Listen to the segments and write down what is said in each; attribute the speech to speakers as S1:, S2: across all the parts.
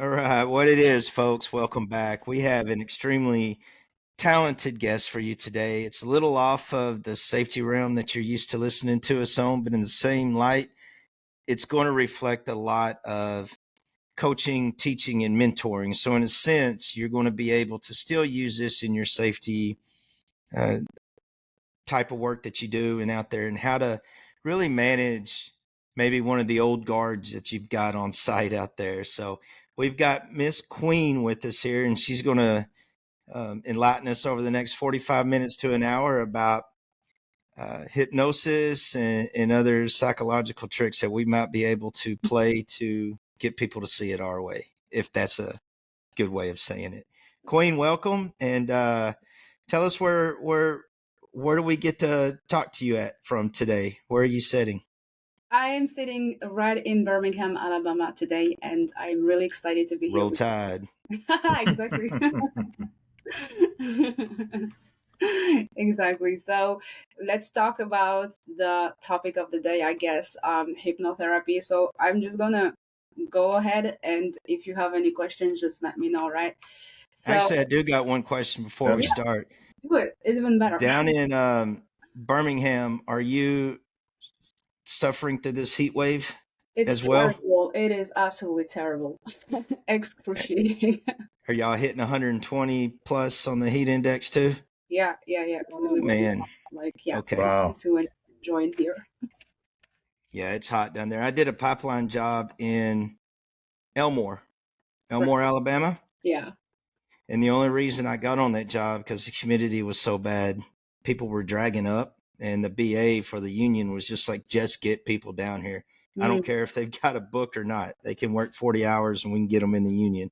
S1: All right, what it is, folks, welcome back. We have an extremely talented guest for you today. It's a little off of the safety realm that you're used to listening to us on, but in the same light, it's going to reflect a lot of coaching, teaching, and mentoring. So, in a sense, you're going to be able to still use this in your safety uh, type of work that you do and out there, and how to really manage maybe one of the old guards that you've got on site out there. So, we've got Miss Queen with us here, and she's going to enlighten us over the next 45 minutes to an hour about hypnosis and other psychological tricks that we might be able to play to get people to see it our way, if that's a good way of saying it. Queen, welcome, and tell us where do we get to talk to you at from today? Where are you sitting?
S2: I am sitting right in Birmingham, Alabama today, and I'm really excited to be here
S1: Roll
S2: with
S1: Tide.
S2: you. Exactly. Exactly. So let's talk about the topic of the day, I guess, hypnotherapy. So I'm just gonna go ahead, and if you have any questions, just let me know, right? So
S1: Actually, I do got one question before we
S2: yeah,
S3: That's
S1: start.
S2: do it. It's even better.
S1: Down in Birmingham, are you suffering through this heat wave
S2: It's
S1: as well?
S2: terrible. It is absolutely terrible. Excruciating.
S1: Are y'all hitting 120 plus on the heat index too?
S2: Yeah.
S1: Oh
S2: Really, really
S1: man.
S2: like yeah,
S1: Okay.
S3: wow.
S2: to join here.
S1: Yeah, it's hot down there. I did a pipeline job in Elmore,
S2: Right.
S1: Elmore, Alabama.
S2: Yeah.
S1: And the only reason I got on that job because the humidity was so bad, people were dragging up, and the BA for the union was just like, just get people down here. I don't
S2: Mm.
S1: care if they've got a book or not. They can work 40 hours and we can get them in the union.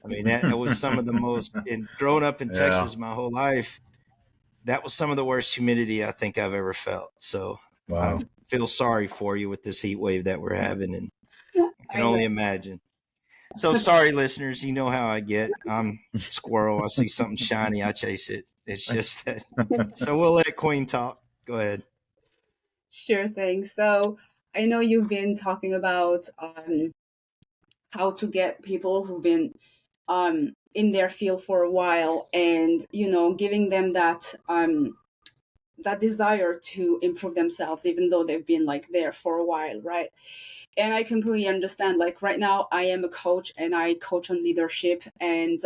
S1: I mean, that was some of the most, and growing up in
S3: Yeah.
S1: Texas my whole life, that was some of the worst humidity I think I've ever felt. So I
S3: Wow.
S1: feel sorry for you with this heat wave that we're having, and I can
S2: I know.
S1: only imagine. So sorry, listeners. You know how I get. I'm squirrel. I see something shiny, I chase it. It's just that. So we'll let Queen talk. Go ahead.
S2: Sure thing. So I know you've been talking about how to get people who've been in their field for a while, and giving them that desire to improve themselves, even though they've been like there for a while, right? And I completely understand. Like right now, I am a coach, and I coach on leadership, and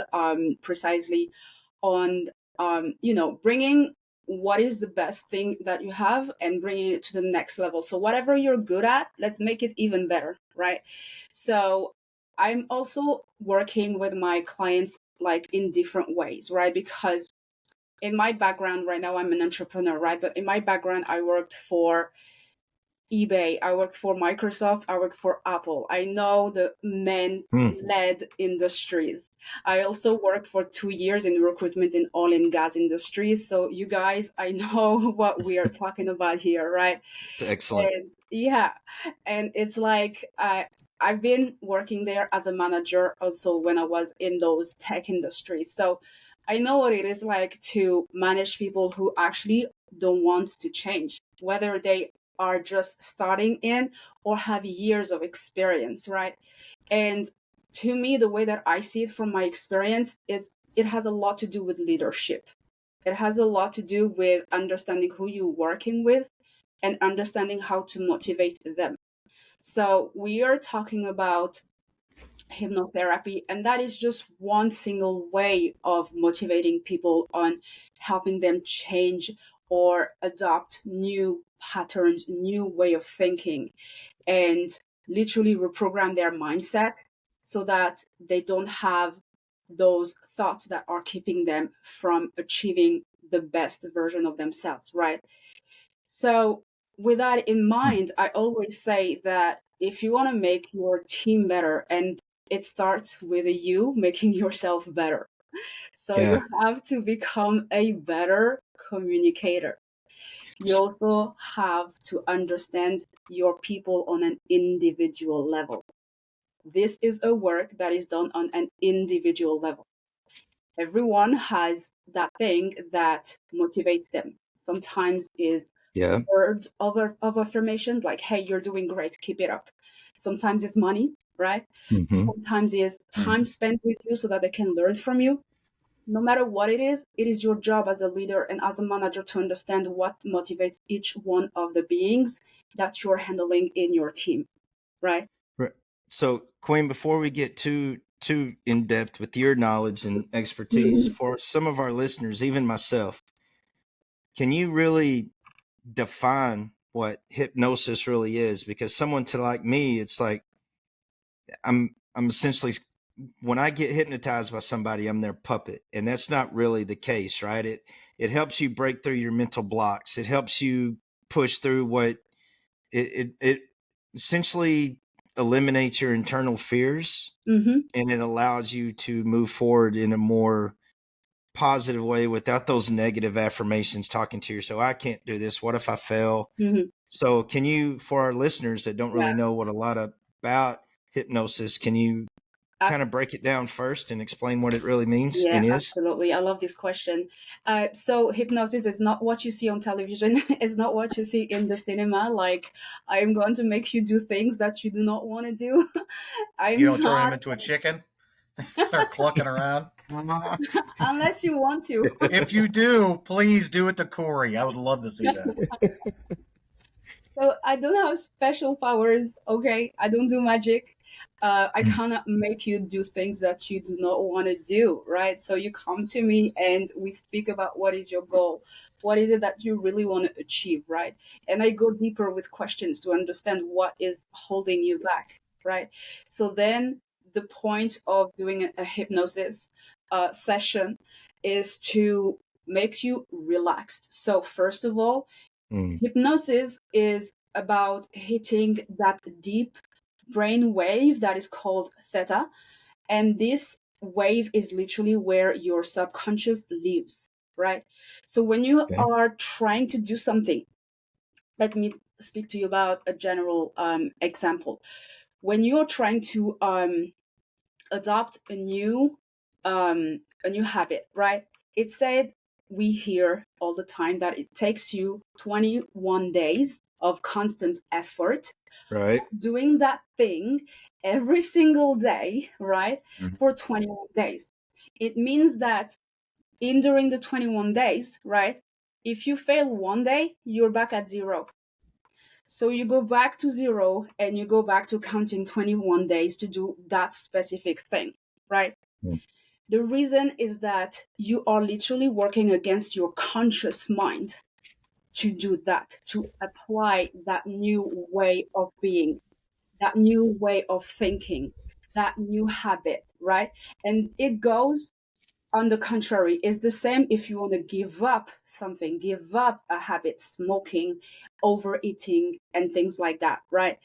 S2: precisely on bringing what is the best thing that you have and bringing it to the next level. So whatever you're good at, let's make it even better, right? So I'm also working with my clients like in different ways, right? Because in my background right now, I'm an entrepreneur, right? But in my background, I worked for eBay, I worked for Microsoft, I worked for Apple. I know the men
S1: Hmm.
S2: led industries. I also worked for 2 years in recruitment in oil and gas industries. So you guys, I know what we are talking about here, right?
S1: It's excellent.
S2: And yeah, and it's like I've been working there as a manager also when I was in those tech industries. So I know what it is like to manage people who actually don't want to change, whether they are just starting in or have years of experience, right? And to me, the way that I see it from my experience is it has a lot to do with leadership. It has a lot to do with understanding who you're working with and understanding how to motivate them. So we are talking about hypnotherapy, and that is just one single way of motivating people on helping them change or adopt new patterns, new way of thinking, and literally reprogram their mindset so that they don't have those thoughts that are keeping them from achieving the best version of themselves, right? So, with that in mind, I always say that if you want to make your team better, and it starts with you making yourself better. So, you
S1: Yeah.
S2: have to become a better communicator. You also have to understand your people on an individual level. This is a work that is done on an individual level. Everyone has that thing that motivates them. Sometimes is
S1: Yeah.
S2: words of affirmation, like, hey, you're doing great, keep it up. Sometimes it's money, right?
S1: Hmm.
S2: Sometimes it's time spent with you so that they can learn from you. No matter what it is your job as a leader and as a manager to understand what motivates each one of the beings that you're handling in your team, right?
S1: Right. So, Queen, before we get too in depth with your knowledge and expertise,
S2: Mhm.
S1: for some of our listeners, even myself, can you really define what hypnosis really is? Because someone to like me, it's like I'm essentially, when I get hypnotized by somebody, I'm their puppet, and that's not really the case, right? It helps you break through your mental blocks. It helps you push through what it essentially eliminates your internal fears,
S2: Mm-hmm.
S1: and it allows you to move forward in a more positive way without those negative affirmations talking to yourself. I can't do this. What if I fail?
S2: Mm-hmm.
S1: So, can you, for our listeners that don't
S2: Yeah.
S1: really know what a lot about hypnosis, can you kind of break it down first and explain what it really means
S2: Yeah,
S1: and is?
S2: absolutely. I love this question. So hypnosis is not what you see on television. It's not what you see in the cinema. Like, I am going to make you do things that you do not want to do.
S3: You
S2: I'm
S3: don't turn
S2: not,
S3: him into a chicken, start clucking around.
S2: unless you want to.
S3: If you do, please do it to Corey. I would love to see that.
S2: So I don't have special powers, okay? I don't do magic. I cannot make you do things that you do not want to do, right? So you come to me and we speak about what is your goal? What is it that you really want to achieve, right? And I go deeper with questions to understand what is holding you back, right? So then the point of doing a hypnosis session is to make you relaxed. So first of all,
S1: Mm,
S2: hypnosis is about hitting that deep brain wave that is called theta. And this wave is literally where your subconscious lives, right? So when you
S1: okay.
S2: are trying to do something, let me speak to you about a general example. When you're trying to adopt a new habit, right? It said we hear all the time that it takes you 21 days of constant effort
S1: Right.
S2: doing that thing every single day, right?
S3: Mhm.
S2: For 21 days. It means that in during the 21 days, right? If you fail one day, you're back at zero. So you go back to zero and you go back to counting 21 days to do that specific thing, right?
S1: Mm,
S2: The reason is that you are literally working against your conscious mind to do that, to apply that new way of being, that new way of thinking, that new habit, right? And it goes on the contrary. It's the same if you want to give up something, give up a habit, smoking, overeating, and things like that, right?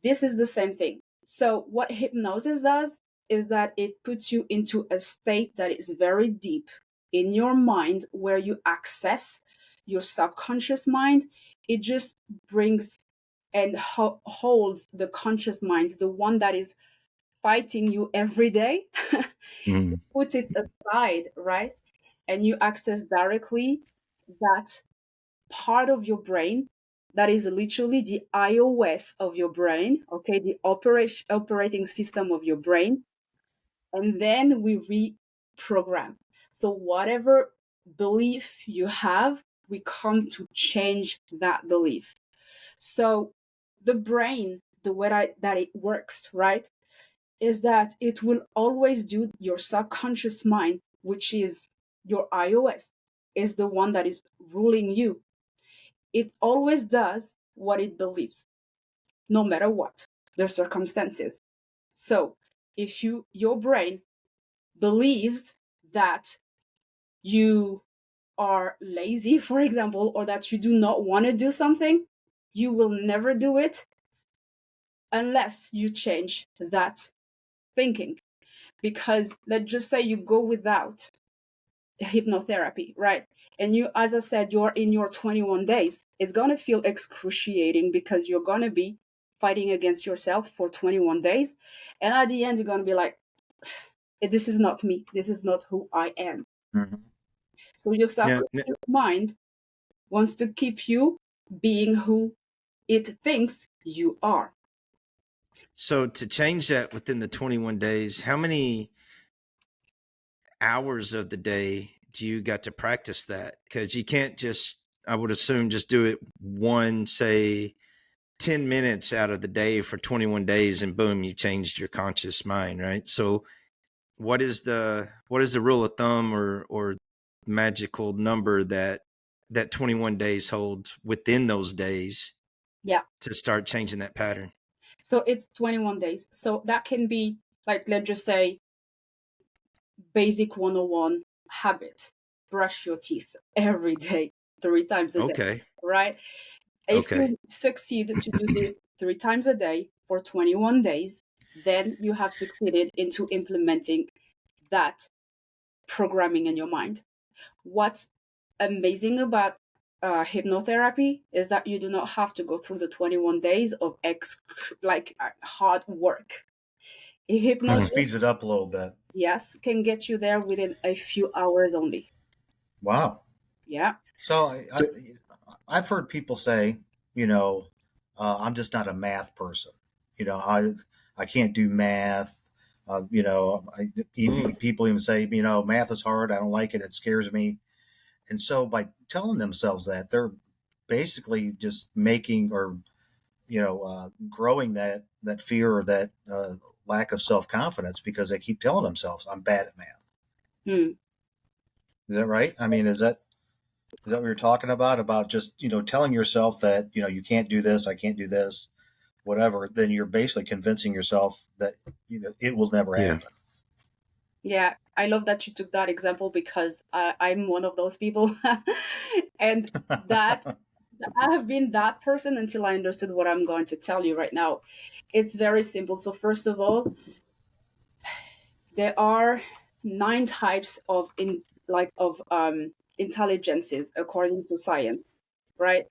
S2: This is the same thing. So, what hypnosis does is that it puts you into a state that is very deep in your mind where you access your subconscious mind. It just brings and holds the conscious mind, the one that is fighting you every day,
S1: mm,
S2: puts it aside, right? And you access directly that part of your brain that is literally the iOS of your brain, okay, the operating system of your brain, and then we reprogram. So whatever belief you have, we come to change that belief. So the brain, the way that it works, right, is that it will always do your subconscious mind, which is your iOS, is the one that is ruling you. It always does what it believes, no matter what the circumstances. So if your brain believes that you are lazy, for example, or that you do not want to do something, you will never do it unless you change that thinking. Because let's just say you go without hypnotherapy, right? And you, as I said, you're in your 21 days. It's going to feel excruciating because you're going to be fighting against yourself for 21 days. And at the end, you're going to be like, this is not me. This is not who I am.
S3: Mhm.
S2: So your
S1: yeah.
S2: subconscious mind wants to keep you being who it thinks you are.
S1: So to change that within the 21 days, how many hours of the day do you got to practice that? Because you can't just, I would assume, just do it one, say, 10 minutes out of the day for 21 days and boom, you changed your conscious mind, right? So what is the rule of thumb or magical number that 21 days holds within those days
S2: Yeah.
S1: to start changing that pattern?
S2: So it's 21 days. So that can be like, let's just say, basic 101 habit. Brush your teeth every day, 3 times a day,
S1: Okay.
S2: right? If
S1: Okay.
S2: you succeed to do this 3 times a day for 21 days, then you have succeeded into implementing that programming in your mind. What's amazing about hypnotherapy is that you do not have to go through the 21 days of hard work.
S3: Kind of
S2: Hypnosis,
S3: speeds it up a little bit.
S2: yes, can get you there within a few hours only.
S3: Wow.
S2: Yeah.
S3: So I've heard people say, you know, I'm just not a math person. You know, I can't do math. People even say, math is hard. I don't like it. It scares me. And so by telling themselves that, they're basically just making or growing that fear or that lack of self confidence because they keep telling themselves, "I'm bad at math."
S2: Hmm.
S3: Is that right? I mean, is that what you're talking about? About just telling yourself that you can't do this, I can't do this, whatever. Then you're basically convincing yourself that it will never
S1: Yeah.
S3: happen.
S2: Yeah, I love that you took that example because I'm one of those people. And that I have been that person until I understood what I'm going to tell you right now. It's very simple. So first of all, there are 9 types of intelligences according to science, right?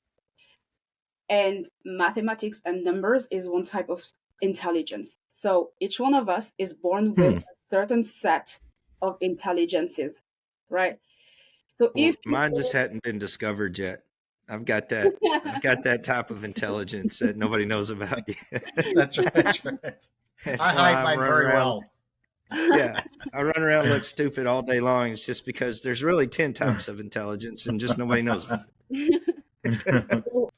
S2: And mathematics and numbers is one type of intelligence. So each one of us is born with a certain set of intelligences, right? So if
S1: Well, mine just hadn't been discovered yet. I've got that. I've got that type of intelligence that nobody knows about yet.
S3: That's right. That's right.
S1: That's
S3: I
S1: why
S3: hide
S1: I'm
S3: mine
S1: running
S3: very
S1: around.
S3: well.
S1: Yeah, I run around look stupid all day long. It's just because there's really 10 types of intelligence and just nobody knows about it.
S2: So,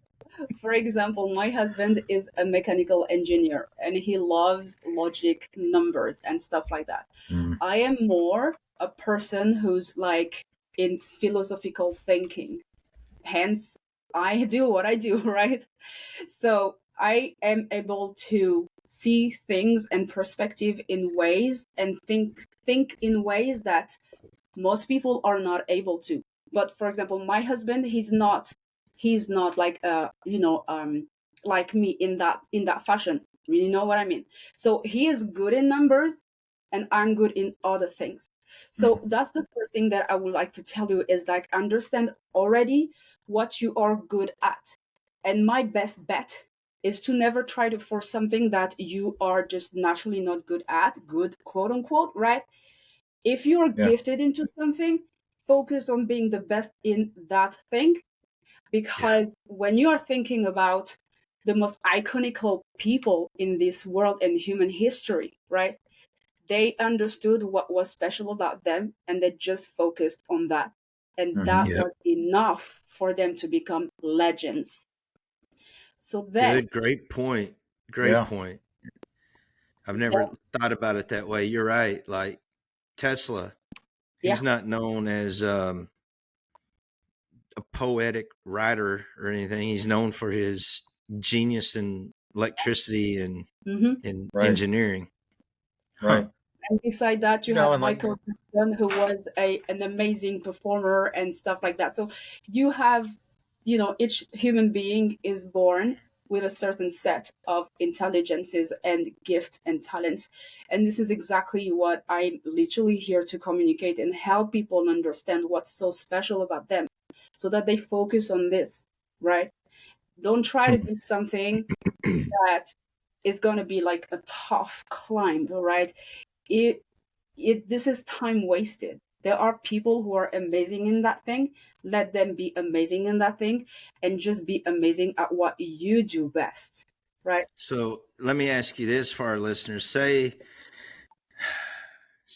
S2: for example, my husband is a mechanical engineer and he loves logic, numbers, and stuff like that.
S3: Mm.
S2: I am more a person who's like in philosophical thinking. Hence, I do what I do, right? So I am able to see things and perspective in ways and think in ways that most people are not able to. But for example, my husband, he's not like like me in that fashion. You know what I mean? So he is good in numbers and I'm good in other things. So that's the first thing that I would like to tell you is like understand already what you are good at. And my best bet is to never try to force something that you are just naturally not good at, good quote unquote, right? If you're
S3: Yeah.
S2: gifted into something, focus on being the best in that thing.
S1: Yeah.
S2: Because when you are thinking about the most iconical people in this world and human history, right? They understood what was special about them and they just focused on that. And
S3: Mm-hmm.
S2: that
S1: Yep.
S2: was enough for them to become legends. So then,
S1: Good. Great point. Great
S3: Yeah.
S1: point. I've never
S2: then
S1: thought about it that way. You're right. Like Tesla,
S2: yeah.
S1: he's not known as a poetic writer or anything. He's known for his genius in electricity and
S2: Mm-hmm.
S1: in
S3: Right.
S1: engineering. Huh.
S3: Right.
S2: And beside that, you have
S3: And like,
S2: Michael Jackson, who was an amazing performer and stuff like that. So you have, each human being is born with a certain set of intelligences and gifts and talents. And this is exactly what I'm literally here to communicate and help people understand what's so special about them so that they focus on this, right? Don't try to do something that is going to be like a tough climb, right? It this is time wasted. There are people who are amazing in that thing. Let them be amazing in that thing, and just be amazing at what you do best, right?
S1: So let me ask you this for our listeners. Say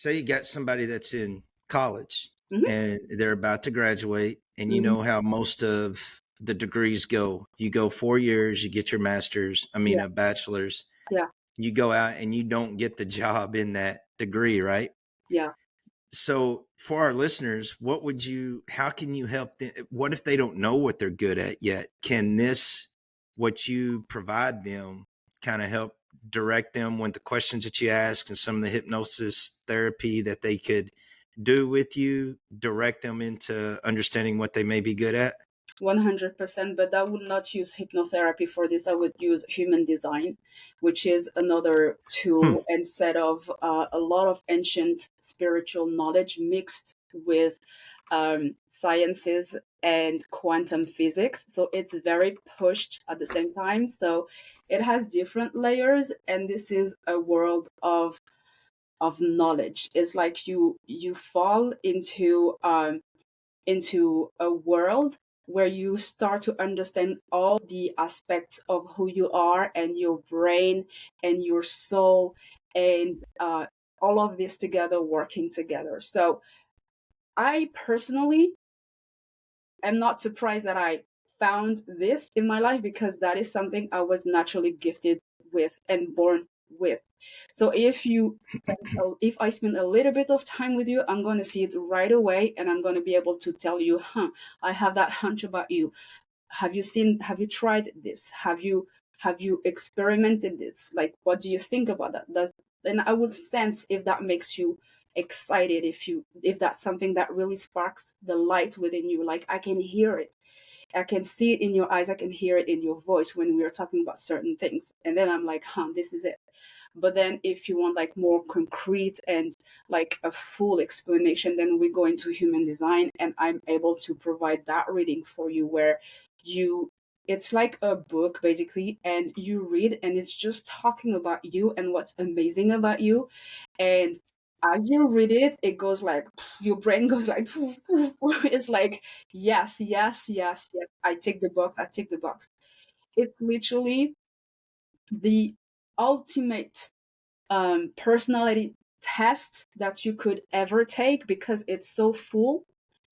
S1: you got somebody that's in college
S2: Hmm.
S1: and they're about to graduate, and you
S2: Hmm.
S1: know how most of the degrees go. You go 4 years, you get your master's,
S2: Yeah,
S1: a bachelor's.
S2: yeah,
S1: You go out and you don't get the job in that degree, right?
S2: yeah.
S1: So for our listeners, how can you help them? What if they don't know what they're good at yet? Can what you provide them kind of help direct them with the questions that you ask and some of the hypnosis therapy that they could do with you, direct them into understanding what they may be good at?
S2: 100%, but I would not use hypnotherapy for this. I would use human design, which is another
S1: Hmm.
S2: tool and set of a lot of ancient spiritual knowledge mixed with sciences and quantum physics. So it's very pushed at the same time. So it has different layers, and this is a world of knowledge. It's like you fall into a world where you start to understand all the aspects of who you are and your brain and your soul and all of this together working together. So I personally am not surprised that I found this in my life, because that is something I was naturally gifted with and born with. So if I spend a little bit of time with you, I'm going to see it right away, and I'm going to be able to tell you, I have that hunch about you. Have you tried this? Have you experimented this? Like, what do you think about that? And I would sense if that makes you excited, if that's something that really sparks the light within you. Like, I can hear it. I can see it in your eyes. I can hear it in your voice when we are talking about certain things. And then I'm like, this is it. But then if you want like more concrete and like a full explanation, then we go into human design, and I'm able to provide that reading for you, where you it's like a book basically, and you read, and it's just talking about you and what's amazing about you. And as you read it, it goes like your brain goes like it's like, yes, yes, yes, yes, I take the box, I take the box. It's literally the ultimate personality test that you could ever take, because it's so full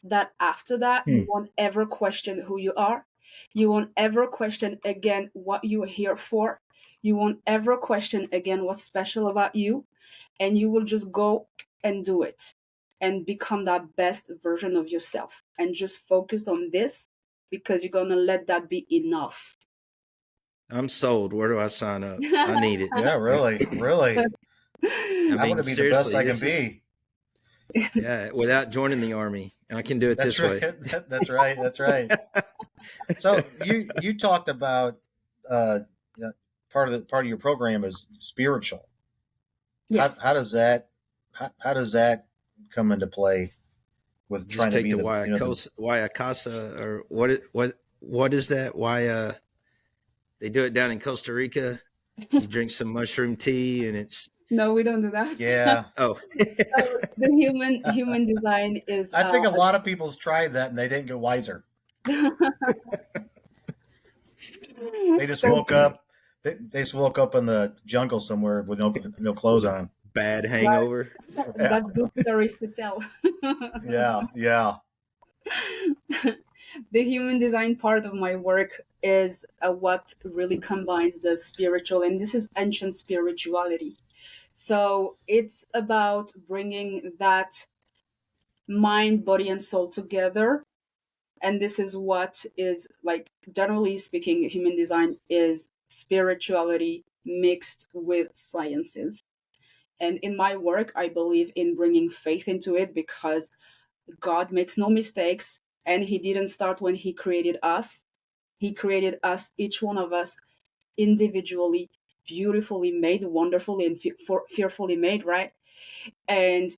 S2: that after that you
S1: Hmm.
S2: won't ever question who you are. You won't ever question again what you're here for. You won't ever question again what's special about you, and you will just go and do it and become that best version of yourself, and just focus on this, because you're gonna let that be enough.
S1: I'm sold. Where do I sign up? I need it.
S3: Yeah, really, really. I want to be the best
S1: Seriously,
S3: I can
S1: this is,
S3: be.
S1: yeah, without joining the army. I can do it
S3: That's
S1: this
S3: right.
S1: way.
S3: That's right. That's right. So you talked about uh, you know, part of your program is spiritual. How
S2: Yes.
S3: how does that how does that come into play with
S1: Just
S3: trying to
S1: take
S3: be
S1: the
S3: the the
S1: Guayacasa, or what is that? Why they do it down in Costa Rica? You drink some mushroom tea and it's
S2: No, we don't do that.
S3: yeah.
S1: oh.
S2: So the human design is
S3: I think a lot of people's tried that and they didn't get wiser. They just
S2: so
S3: woke up. They just woke up in the jungle somewhere with no clothes
S1: With a
S3: on.
S1: bad
S2: that,
S1: hangover.
S3: Yeah,
S2: that's good stories to tell.
S3: yeah, yeah.
S2: The human design part of my work is what really combines the spiritual, and this is ancient spirituality. So it's about bringing that mind, body, and soul together. And this is what is, like, generally speaking, human design is spirituality mixed with sciences. And in my work, I believe in bringing faith into it, because God makes no mistakes, and He didn't start when He created us. He created us, each one of us, individually, beautifully made, wonderfully and fearfully made, right? And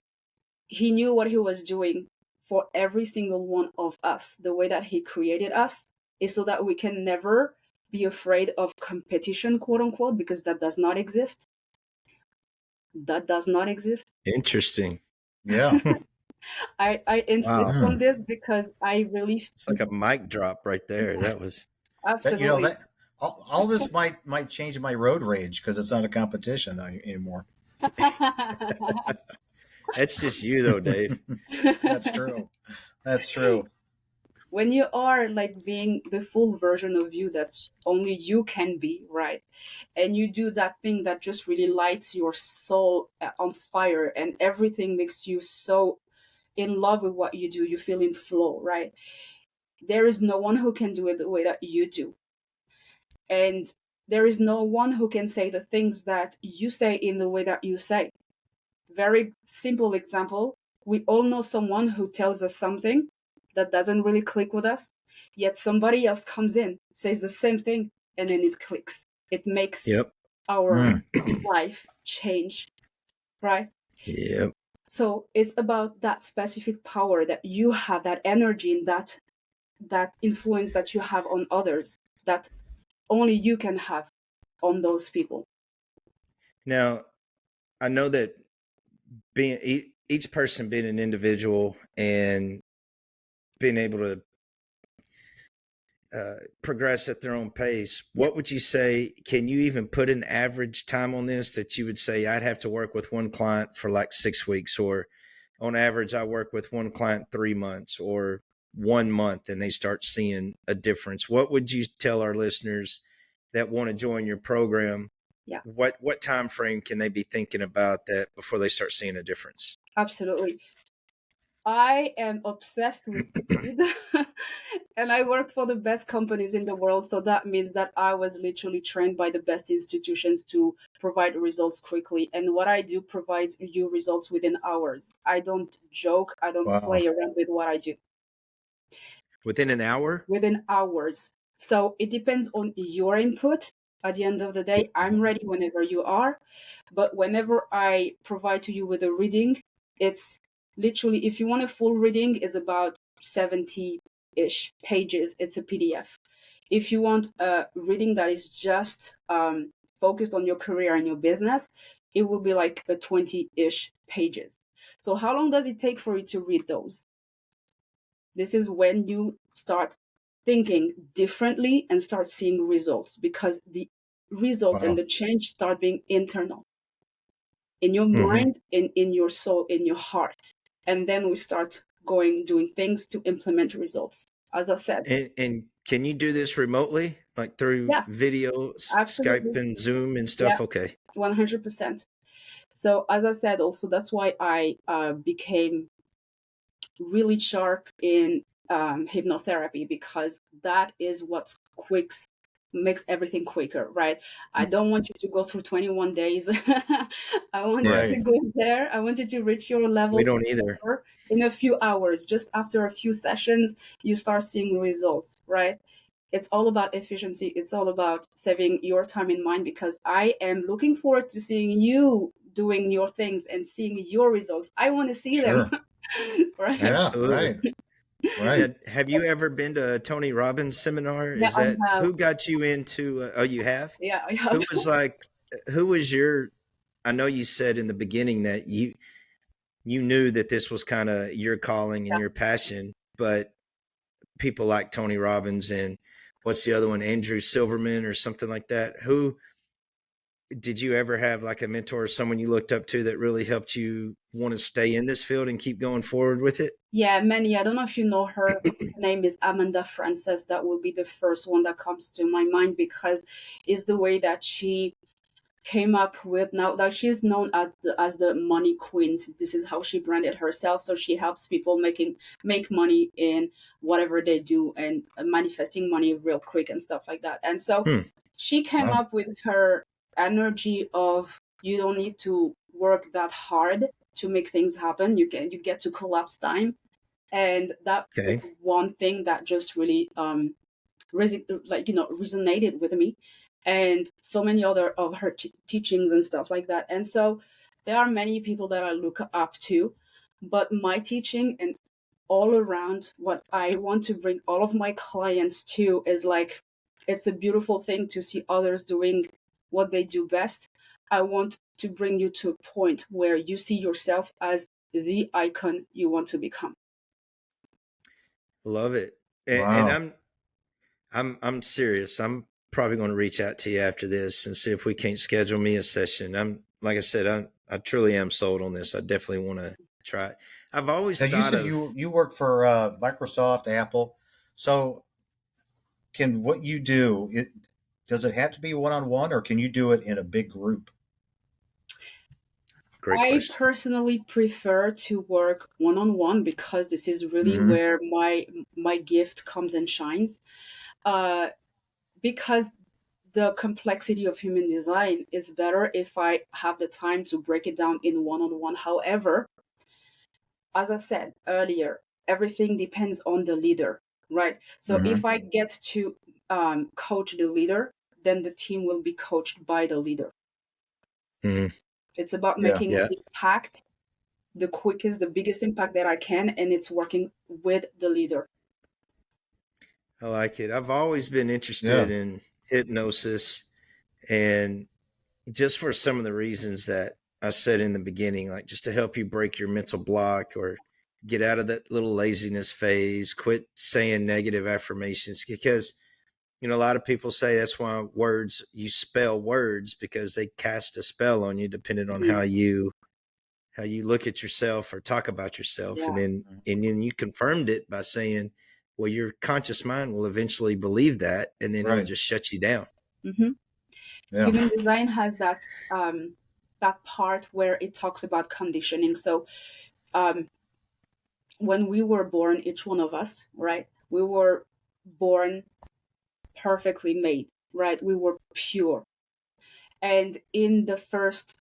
S2: He knew what He was doing for every single one of us. The way that He created us is so that we can never be afraid of competition, quote unquote, because that does not exist. That does not exist.
S3: Yeah.
S2: I insist
S1: Wow.
S2: on this because I really
S1: It's like a mic drop right there. That was
S3: That you know
S2: absolutely.
S3: that all this might change my road rage because it's not a competition anymore.
S1: that's just you though, Dave.
S3: That's true. That's true.
S2: When you are like being the full version of you that only you can be, right? And you do that thing that just really lights your soul on fire, and everything makes you so in love with what you do, you feel in flow, right? There is no one who can do it the way that you do. And there is no one who can say the things that you say in the way that you say. Very simple example. We all know someone who tells us something that doesn't really click with us, yet somebody else comes in, says the same thing, and then it clicks. It makes
S1: Yep.
S2: our
S3: Mm.
S2: life change, right?
S1: Yep.
S2: So it's about that specific power that you have, that energy, and that influence that you have on others that only you can have on those people.
S1: Now, I know that being each person being an individual and being able to progress at their own pace.
S2: Yeah,
S1: What would you say? Can you even put an average time on this that you would say I'd have to work with one client for like 6 weeks, or on average, I work with one client 3 months or 1 month and they start seeing a difference? What would you tell our listeners that want to join your program?
S2: yeah,
S1: What time frame can they be thinking about that before they start seeing a difference?
S2: absolutely. I am obsessed with speed. And I worked for the best companies in the world. So that means that I was literally trained by the best institutions to provide results quickly. And what I do provides you results within hours. I don't joke, I don't
S3: Wow.
S2: play around with what I do.
S1: Within an hour?
S2: Within hours. So it depends on your input. At the end of the day, I'm ready whenever you are. But whenever I provide to you with a reading, it's literally, if you want a full reading, it's about 70-ish pages. It's a PDF. If you want a reading that is just focused on your career and your business, it will be like a 20-ish pages. So how long does it take for you to read those? This is when you start thinking differently and start seeing results, because the results and
S3: Wow.
S2: the change start being internal in your
S1: Mm-hmm.
S2: mind, in your soul, in your heart. And then we start doing things to implement results. As I said,
S1: And can you do this remotely, like through
S2: yeah,
S1: video, Skype
S2: absolutely.
S1: and Zoom and
S2: Yeah,
S1: stuff? Okay.
S2: 100%. So as I said, also, that's why I became really sharp in hypnotherapy, because that is what quicks makes everything quicker, right? I don't want you to go through 21 days. I want you
S1: Yeah,
S2: to
S3: Right.
S2: go there. I want you to reach your
S1: we
S2: level
S1: don't either.
S2: in a few hours. Just after a few sessions, you start seeing results, right? It's all about efficiency. It's all about saving your time in mind, because I am looking forward to seeing you doing your things and seeing your results. I want to see them,
S3: Sure.
S2: right?
S3: Yeah.
S1: Absolutely.
S3: Right.
S1: Now,
S3: Right.
S1: have you ever been to a Tony Robbins seminar?
S2: Yeah,
S1: Is
S2: I
S1: that
S2: have.
S1: who got you into? Oh, you have.
S2: Yeah, I have.
S1: Who was like? Who was your? I know you said in the beginning that you knew that this was kind of your calling and
S2: Yeah.
S1: your passion, but people like Tony Robbins and what's the other one, Andrew Silverman or something like that. Who did you ever have like a mentor or someone you looked up to that really helped you want to stay in this field and keep going forward with it?
S2: Yeah, many. I don't know if you know her. Her name is Amanda Frances. That will be the first one that comes to my mind, because it's the way that she came up with, now that she's known as the money queen. This is how she branded herself. So she helps people make money in whatever they do, and manifesting money real quick and stuff like that. And so
S1: Hmm.
S2: she came
S3: Wow.
S2: up with her energy of, you don't need to work that hard to make things happen. You get to collapse time. And that is
S1: Okay.
S2: one thing that just really resonated with me, and so many other of her teachings and stuff like that. And so there are many people that I look up to, but my teaching and all around what I want to bring all of my clients to is like, it's a beautiful thing to see others doing what they do best. I want to bring you to a point where you see yourself as the icon you want to become.
S1: Love it. And
S3: Wow.
S1: I'm serious. I'm probably going to reach out to you after this and see if we can't schedule me a session. I'm like I said, I truly am sold on this. I definitely want to try it. I've always
S3: Now you
S1: thought
S3: said
S1: of
S3: you work for Microsoft, Apple. So can what you do? Does it have to be one on one, or can you do it in a big group?
S1: great
S2: I
S1: question.
S2: personally prefer to work one on one because this is really
S3: Hmm.
S2: where my gift comes and shines. Uh, because the complexity of human design is better if I have the time to break it down in one on one. However, as I said earlier, everything depends on the leader, right? So
S3: Hmm.
S2: if I get to coach the leader, then the team will be coached by the leader.
S1: Mm,
S2: It's about
S3: Yeah.
S2: making
S1: yeah,
S2: impact, the quickest, the biggest impact that I can, and it's working with the leader.
S1: I like it. I've always been
S3: Yeah.
S1: interested in hypnosis, and just for some of the reasons that I said in the beginning, like just to help you break your mental block or get out of that little laziness phase, quit saying negative affirmations. Because, a lot of people say that's why you spell words because they cast a spell on you depending on
S2: Mhm.
S1: how you look at yourself or talk about yourself. And
S2: Yeah.
S1: then, and then you confirmed it by saying, well, your conscious mind will eventually believe that, and then it'll
S3: Right.
S1: just shut you down.
S2: hmm
S3: Yeah.
S2: Human design has that part where it talks about conditioning. So um, when we were born, each one of us, right? We were born perfectly made, right? We were pure. And in the first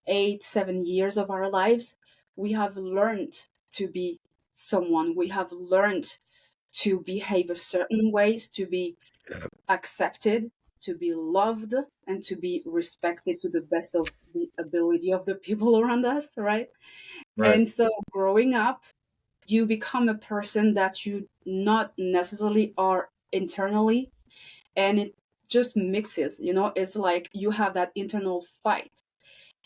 S2: 8, 7 years of our lives, we have learned to be someone. We have learned to behave a certain ways, to be accepted, to be loved, and to be respected to the best of the ability of the people around us, right?
S3: Right.
S2: And so growing up, you become a person that you not necessarily are internally, and it just mixes, it's like you have that internal fight.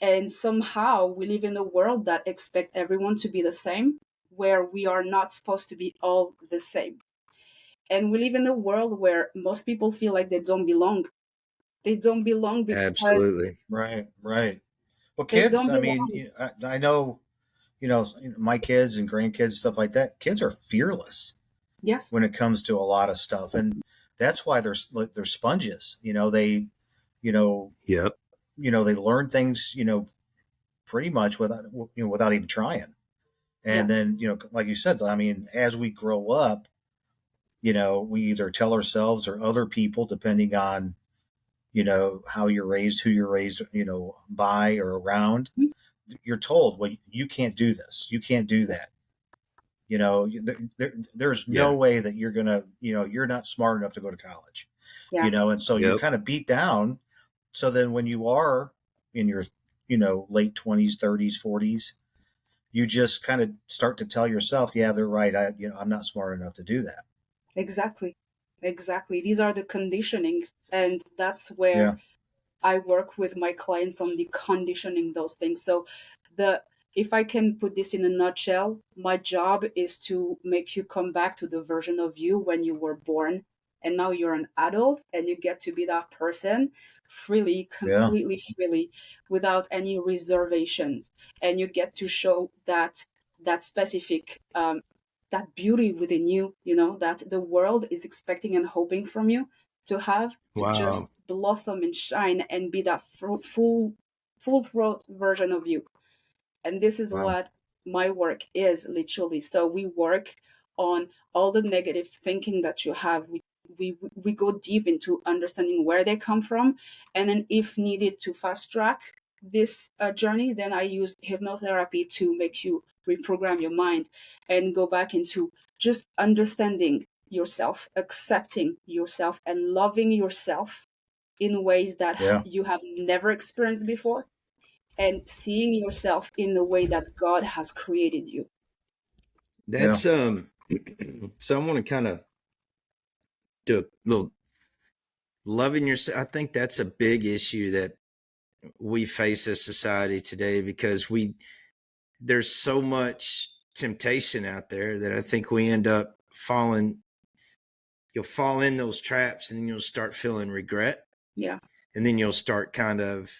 S2: And somehow we live in a world that expect everyone to be the same, where we are not supposed to be all the same. And we live in a world where most people feel like they don't belong. They don't belong because
S1: Absolutely.
S3: Right. Right. Well,
S2: they
S3: kids.
S2: don't
S3: I mean,
S2: belong.
S3: I know. My kids and grandkids, stuff like that. Kids are fearless
S2: Yes.
S3: when it comes to a lot of stuff, and that's why they're sponges. You know,
S1: Yep.
S3: they learn things. Pretty much without even trying.
S2: Yeah.
S3: And then like you said, I mean, as we grow up, we either tell ourselves or other people, depending on how you're raised, who you're raised, by or around.
S2: Mhm.
S3: You're told, well, you can't do this, you can't do that. There's no
S1: Yeah.
S3: way that you're gonna, you're not smart enough to go to college.
S2: Yeah.
S3: And so you're
S1: Yep.
S3: kind of beat down. So then when you are in your late 20s, 30s, 40s, you just kind of start to tell yourself, yeah, they're right. I'm not smart enough to do that.
S2: Exactly. Exactly. These are the conditionings, and that's where
S3: Yeah.
S2: I work with my clients on the conditioning those things. So the if I can put this in a nutshell, my job is to make you come back to the version of you when you were born, and now you're an adult and you get to be that person freely,
S3: Yeah.
S2: completely freely, without any reservations. And you get to show that specific that beauty within you, that the world is expecting and hoping from you to have, to
S1: Wow.
S2: just blossom and shine and be that full throat version of you. And this is
S3: Wow.
S2: what my work is, literally. So we work on all the negative thinking that you have. We go deep into understanding where they come from, and then if needed to fast track this journey, then I use hypnotherapy to make you reprogram your mind and go back into just understanding yourself, accepting yourself, and loving yourself in ways that
S3: Yeah.
S2: you have never experienced before, and seeing yourself in the way that God has created you.
S3: Yeah.
S1: That's so I want to kind of do a little loving yourself. I think that's a big issue that we face as society today because there's so much temptation out there that I think we end up you'll fall in those traps, and then you'll start feeling regret.
S2: Yeah.
S1: And then you'll start kind of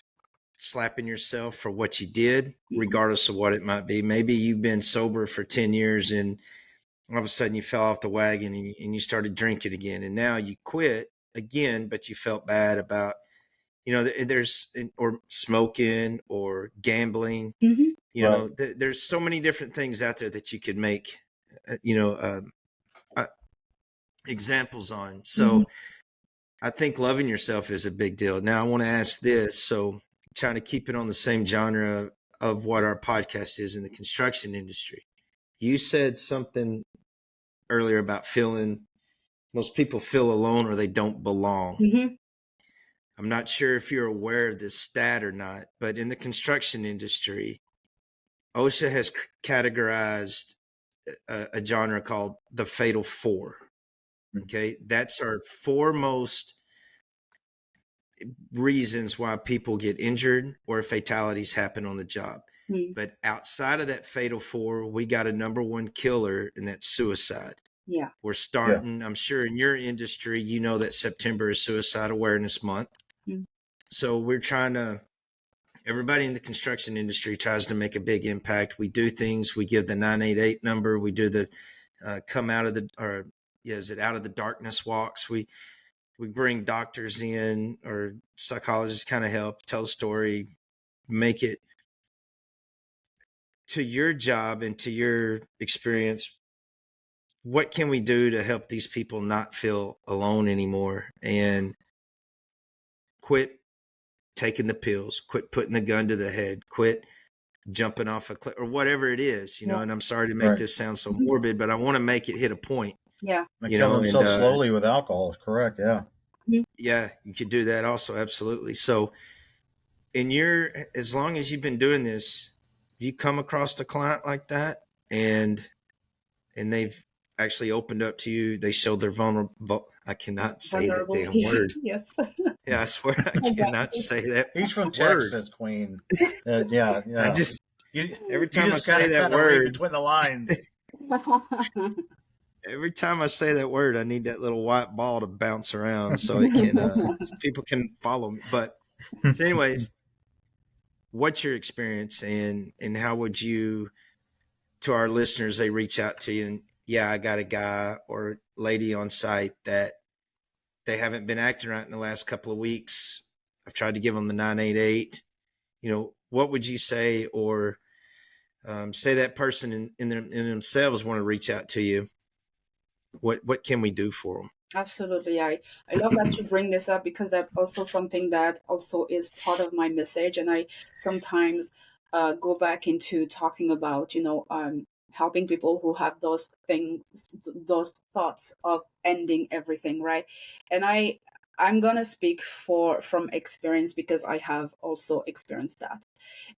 S1: slapping yourself for what you did, regardless of what it might be. Maybe you've been sober for 10 years and all of a sudden you fell off the wagon and you started drinking again. And now you quit again, but you felt bad about, there's, or smoking or gambling, there's so many different things out there that you could make, examples on. So I think loving yourself is a big deal. Now I want to ask this. So trying to keep it on the same genre of what our podcast is in the construction industry. You said something earlier about most people feel alone or they don't belong. I'm not sure if you're aware of this stat or not, but in the construction industry, OSHA has categorized a genre called the Fatal Four. Okay, that's our foremost reasons why people get injured or fatalities happen on the job. But outside of that Fatal Four, we got a number one killer, and that's suicide.
S2: Yeah.
S1: We're starting, I'm sure in your industry, you know that September is Suicide Awareness Month. So we're everybody in the construction industry tries to make a big impact. We do things, we give the 988 number, we do the come out of the, or is it out of the darkness walks? We bring doctors in or psychologists, kind of help tell the story, make it to your job and to your experience. What can we do to help these people not feel alone anymore and quit taking the pills, quit putting the gun to the head, quit jumping off a cliff or whatever it is, and I'm sorry to make this sound so morbid, but I want to make it hit a point.
S2: Yeah.
S3: Kill themselves slowly with alcohol. Correct. Yeah.
S1: Yeah. You could do that also. Absolutely. So as long as you've been doing this, you come across a client like that and they've actually opened up to you, they showed their vulnerable, I cannot say that damn word.
S2: Yes.
S1: Yeah, I swear I cannot say that.
S3: He's from
S1: word.
S3: Texas, Queen. Yeah.
S1: Every time I say that
S3: word, read
S1: word
S3: between the lines.
S1: Every time I say that word, I need that little white ball to bounce around so it can people can follow me. But so anyways, what's your experience and how would you, to our listeners, they reach out to you and I got a guy or lady on site that they haven't been acting right in the last couple of weeks. I've tried to give them the 988. What would you say, or say that person in themselves want to reach out to you? What can we do for them?
S2: Absolutely. I love that you bring this up because that's also something that also is part of my message. And I sometimes go back into talking about, helping people who have those things, those thoughts of ending everything, right? And I'm going to speak from experience because I have also experienced that.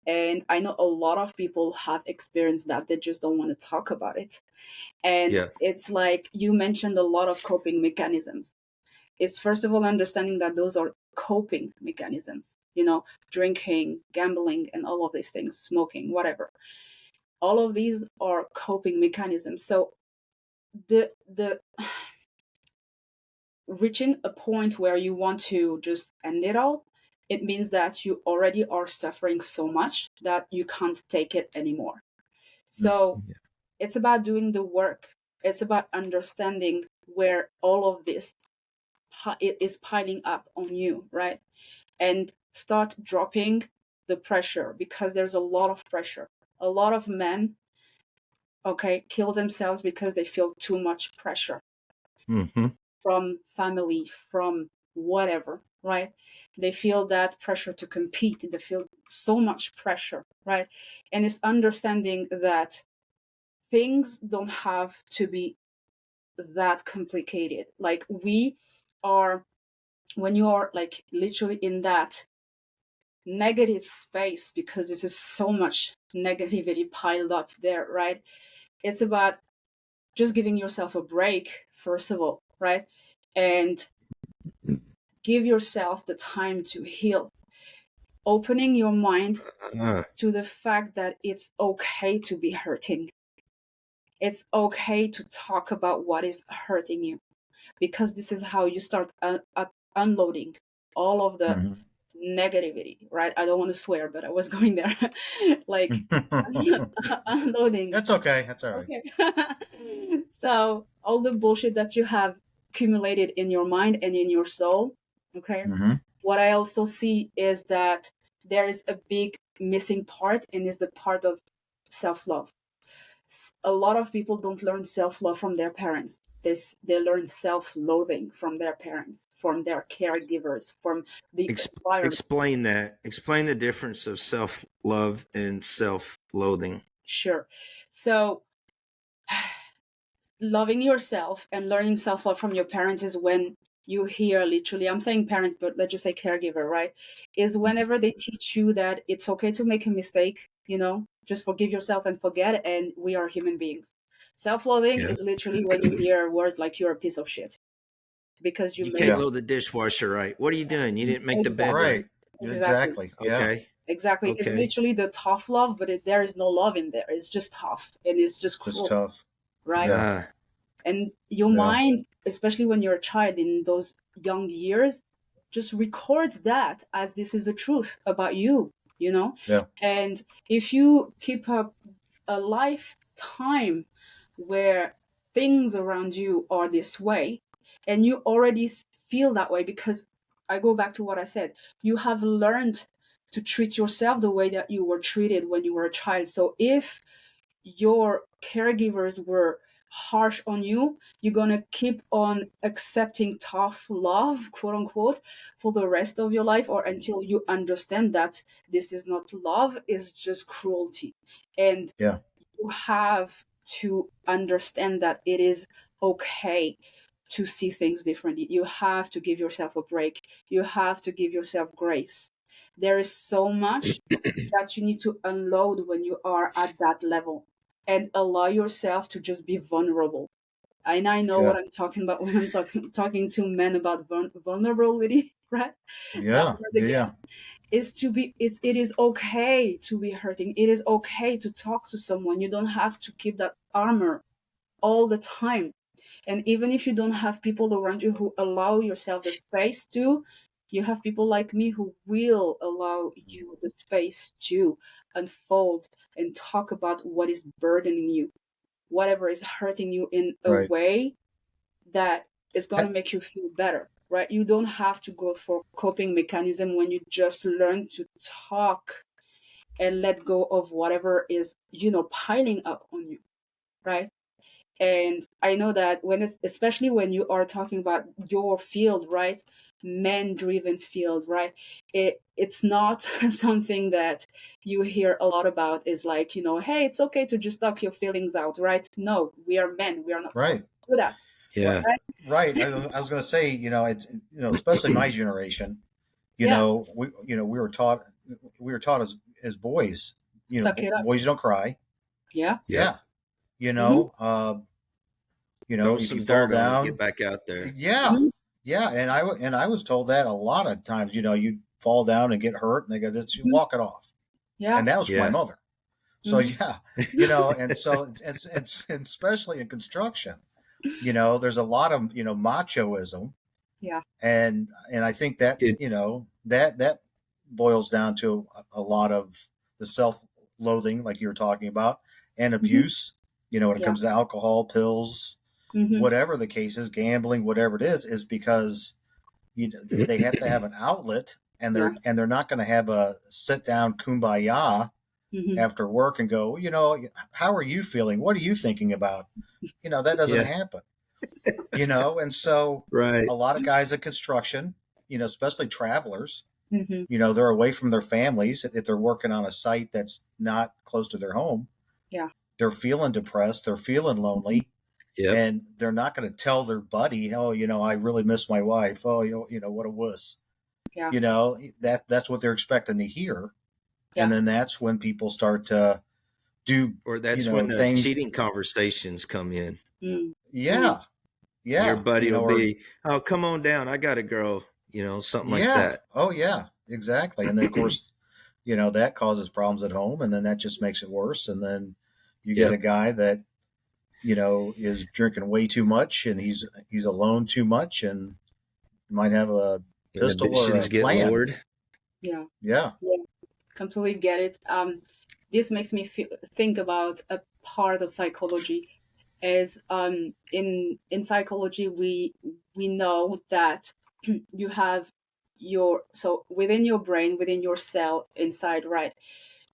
S2: And I know a lot of people have experienced that. They just don't want to talk about it. And it's like you mentioned a lot of coping mechanisms. It's first of all understanding that those are coping mechanisms, drinking, gambling, and all of these things, smoking, whatever. All of these are coping mechanisms. So the reaching a point where you want to just end it all, it means that you already are suffering so much that you can't take it anymore. So it's about doing the work. It's about understanding where all of this it is piling up on you, right? And start dropping the pressure because there's a lot of pressure. A lot of men, kill themselves because they feel too much pressure from family, from whatever, right? They feel that pressure to compete. They feel so much pressure, right? And it's understanding that things don't have to be that complicated. Like we are, when you are like literally in that negative space, because this is so much negativity piled up there, right? It's about just giving yourself a break, first of all, right? And give yourself the time to heal. opening your mind
S1: Uh,
S2: to the fact that it's okay to be hurting. It's okay to talk about what is hurting you, because this is how you start unloading all of the
S3: Mhm.
S2: negativity, right? I don't want to swear, but I was going there. Like unloading.
S3: That's okay. That's all right.
S2: Okay. So all the bullshit that you have accumulated in your mind and in your soul, okay?
S3: Hmm.
S2: What I also see is that there is a big missing part, and is the part of self-love. A lot of people don't learn self-love from their parents. They learn self-loathing from their parents, from their caregivers, from the environment.
S1: explain that. Explain the difference of self love and self loathing.
S2: Sure. So loving yourself and learning self-love from your parents is when you hear, literally, I'm saying parents, but let's just say caregiver, right? Is whenever they teach you that it's okay to make a mistake, just forgive yourself and forget, and we are human beings. Self-loathing
S1: Yeah.
S2: is literally when you hear words like you're a piece of shit because you
S1: You
S2: made.
S1: can't
S3: Yeah.
S1: load the dishwasher right. What are you doing? You didn't make the bed
S2: Exactly.
S1: right.
S3: Right.
S2: Exactly.
S3: Exactly. Yeah.
S1: Okay.
S2: Exactly. It's
S1: Okay.
S2: literally the tough love, but there is no love in there. It's just tough and it's just
S3: Just
S2: cruel,
S3: tough.
S2: right?
S3: Yeah.
S1: Ah,
S2: And your
S3: Yeah.
S2: mind, especially when you're a child in those young years, just records that as this is the truth about you.
S3: Yeah.
S2: And if you keep up a lifetime where things around you are this way, and you already feel that way, because I go back to what I said, you have learned to treat yourself the way that you were treated when you were a child. So if your caregivers were harsh on you, you're gonna keep on accepting tough love, quote unquote, for the rest of your life, or until you understand that this is not love, it's just cruelty. And
S3: Yeah.
S2: you have to understand that it is okay to see things differently. You have to give yourself a break. You have to give yourself grace. There is so much that you need to unload when you are at that level, and allow yourself to just be vulnerable. And I know what
S3: Yeah.
S2: I'm talking about when I'm talking to men about vulnerability, right? That
S3: Yeah.
S2: word
S3: Yeah.
S2: again
S3: Yeah.
S2: is to be. It is okay to be hurting. It is okay to talk to someone. You don't have to keep that armor all the time. And even if you don't have people around you who allow yourself the space to, you have people like me who will allow you the space to unfold and talk about what is burdening you, whatever is hurting you, in a
S3: Right.
S2: way that is going to
S3: I,
S2: make you feel better, right? You don't have to go for coping mechanism when you just learn to talk and let go of whatever is, piling up on you, right? And I know that especially when you are talking about your field, right? Men driven field, right? It's not something that you hear a lot about, is like, hey, it's okay to just talk your feelings out, right? No, we are men. We are not supposed
S3: right.
S2: to do that,
S3: Right.
S1: yeah.
S2: right?
S3: Right. I was going to say, it's, especially my generation,
S2: Yeah.
S3: we were taught as boys,
S2: Suck it up.
S3: boys don't cry.
S2: Yeah.
S1: Yep.
S3: Yeah.
S2: Mm-hmm.
S1: Throw
S3: If you
S1: some
S3: fall
S1: dirt on it. Get
S3: down,
S1: back out there.
S3: yeah.
S2: Mm-hmm.
S3: Yeah. And I was told that a lot of times, you fall down and get hurt and they go, "This, you
S2: Mm-hmm.
S3: walk it off."
S2: Yeah.
S3: And that was from my
S1: Yeah.
S3: mother. So
S2: Mm-hmm.
S3: yeah, and so it's especially in construction, there's a lot of, machoism,
S2: Yeah.
S3: and I think that,
S1: It.
S3: that boils down to a lot of the self-loathing, like you were talking about, and
S2: Mm-hmm.
S3: abuse. When it
S2: Yeah.
S3: comes to alcohol, pills,
S2: Mm-hmm.
S3: whatever the case is, gambling, whatever it is because they have to have an outlet, and
S2: Yeah.
S3: they're not going to have a sit down kumbaya
S2: Mm-hmm.
S3: after work and go, how are you feeling? What are you thinking about? That doesn't
S1: Yeah.
S3: happen. And so
S1: Right.
S3: a lot of guys in construction, especially travelers,
S2: Mm-hmm.
S3: they're away from their families. If they're working on a site that's not close to their home,
S2: Yeah.
S3: they're feeling depressed, they're feeling lonely,
S1: Yep.
S3: and they're not going to tell their buddy, "Oh, I really miss my wife. Oh, what a wuss."
S2: Yeah.
S3: That's what they're expecting to hear. And
S2: Yeah.
S3: then that's when people start to do,
S1: Or that's when the
S3: things.
S1: cheating conversations come in.
S2: Mm. Mm.
S3: Yeah.
S1: Your
S3: Yeah.
S1: buddy will
S3: Or
S1: be, "Oh, come on down. I got a girl." Something like
S3: yeah.
S1: that.
S3: Oh, yeah. Exactly. And then, of course, that causes problems at home, and then that just makes it worse. And then you get a
S1: Yep.
S3: guy that is drinking way too much, and he's alone too much, and might have a pistol or
S1: Inhibitions
S3: a
S1: get
S3: plan.
S1: lowered.
S2: Yeah.
S3: Yeah.
S2: Yeah. Completely get it. This makes me think about a part of psychology. Is in psychology we know that you have so within your brain, within your cell inside, right?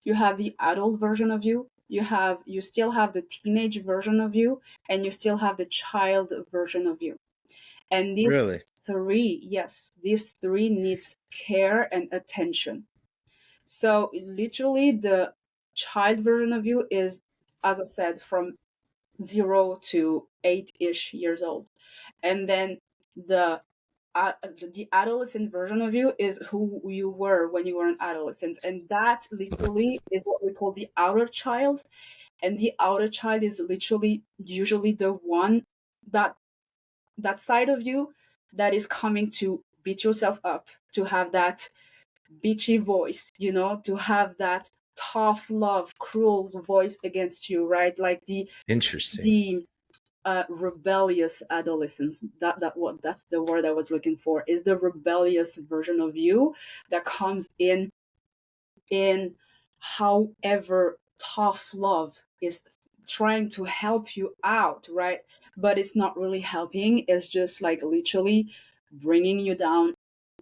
S2: You have the adult version of you. You still have the teenage version of you, and you still have the child version of you. And
S1: Really
S2: these three needs care and attention. So literally, the child version of you is, as I said, from 0 to 8-ish years old, and then the the adolescent version of you is who you were when you were an adolescent, and that literally is what we call the outer child. And the outer child is literally usually the one that that side of you that is coming to beat yourself up, to have that bitchy voice, to have that tough love, cruel voice against you, right? Like
S1: interesting.
S2: the rebellious adolescence. That's the word I was looking for. Is the rebellious version of you that comes in however tough love is trying to help you out, right? But it's not really helping. It's just like literally bringing you down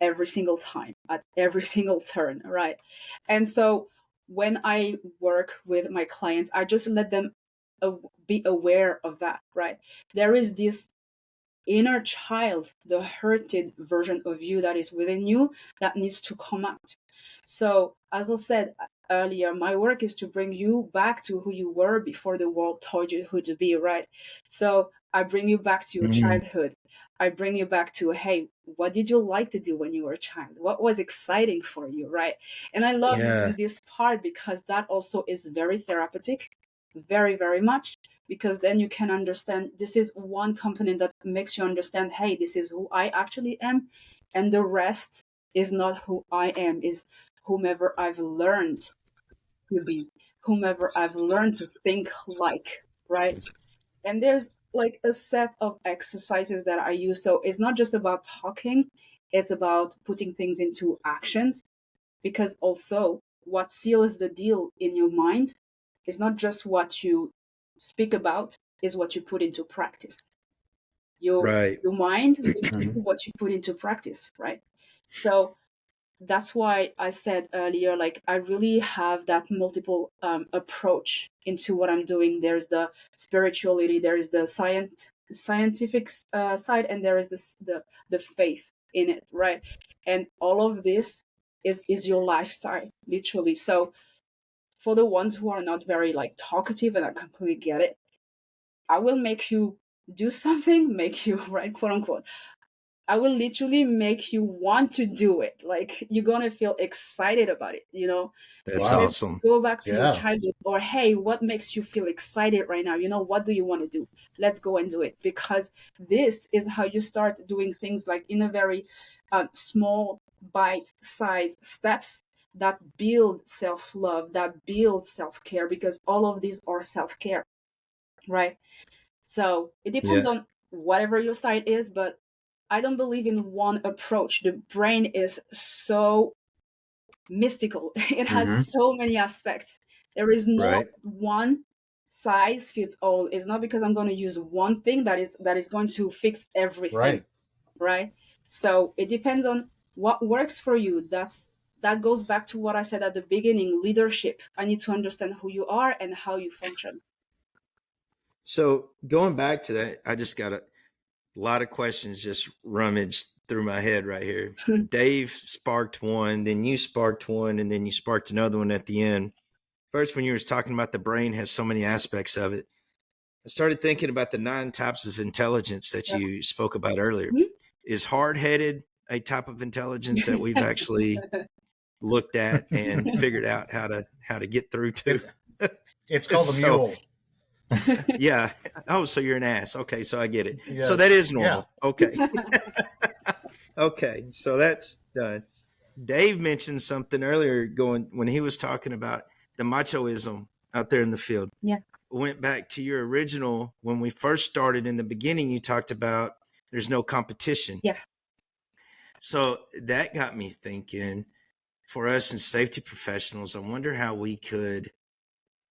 S2: every single time at every single turn, right? And so when I work with my clients, I just let them uh, be aware of that, right? There is this inner child, the hurted version of you that is within you, that needs to come out. So, as I said earlier, my work is to bring you back to who you were before the world told you who to be, right? So, I bring you back to your
S1: Mhm.
S2: childhood. I bring you back to, hey, what did you like to do when you were a child? What was exciting for you, right? And I love
S1: Yeah,
S2: doing this part because that also is very therapeutic, very, very much, because then you can understand this is one component that makes you understand, hey, this is who I actually am, and the rest is not who I am, is whomever I've learned to be, whomever I've learned to think like, right? And there's like a set of exercises that I use. So it's not just about talking, it's about putting things into actions, because also what seals the deal in your mind is not just what you speak about, is what you put into practice. Your
S1: right.
S2: your mind literally
S3: Mhm.
S2: what you put into practice, right? So that's why I said earlier, like I really have that multiple approach into what I'm doing. There's the spirituality, there is the scientific side, and there is the faith in it, right? And all of this is your lifestyle, literally. So for the ones who are not very like talkative, and I completely get it, I will make you do something, make you right, quote unquote, I will literally make you want to do it. Like you're gonna feel excited about it.
S1: That's
S3: Wow.
S2: Let's
S1: awesome.
S2: go back to your
S3: Yeah.
S2: childhood, or hey, what makes you feel excited right now? What do you want to do? Let's go and do it, because this is how you start doing things like in a very small bite-sized steps that build self-love, that build self-care, because all of these are self-care, right? So it depends
S1: Yeah.
S2: on whatever your style is, but I don't believe in one approach. The brain is so mystical. It has
S3: Hmm.
S2: so many aspects. There is no
S1: Right.
S2: one size fits all. It's not because I'm going to use one thing that is going to fix everything,
S3: Right.
S2: right? So it depends on what works for you. That goes back to what I said at the beginning, leadership. I need to understand who you are and how you function.
S1: So going back to that, I just got a lot of questions just rummaged through my head right here. Dave sparked one, then you sparked one, and then you sparked another one at the end. First, when you were talking about the brain has so many aspects of it, I started thinking about the 9 types of intelligence that
S2: That's
S1: you spoke about earlier. Is hard headed a type of intelligence that we've actually looked at and figured out how to get through to?
S3: It's it's called a
S1: So
S3: mule.
S1: yeah. Oh, so you're an ass. Okay, so I get it. So
S3: Yeah.
S1: that is
S3: Yeah.
S1: normal. Okay. Okay, so that's done. Dave mentioned something earlier going when he was talking about the machoism out there in the field.
S2: Yeah.
S1: Went back to your original when we first started in the beginning, you talked about there's no competition.
S2: Yeah.
S1: So that got me thinking, for us as safety professionals, I wonder how we could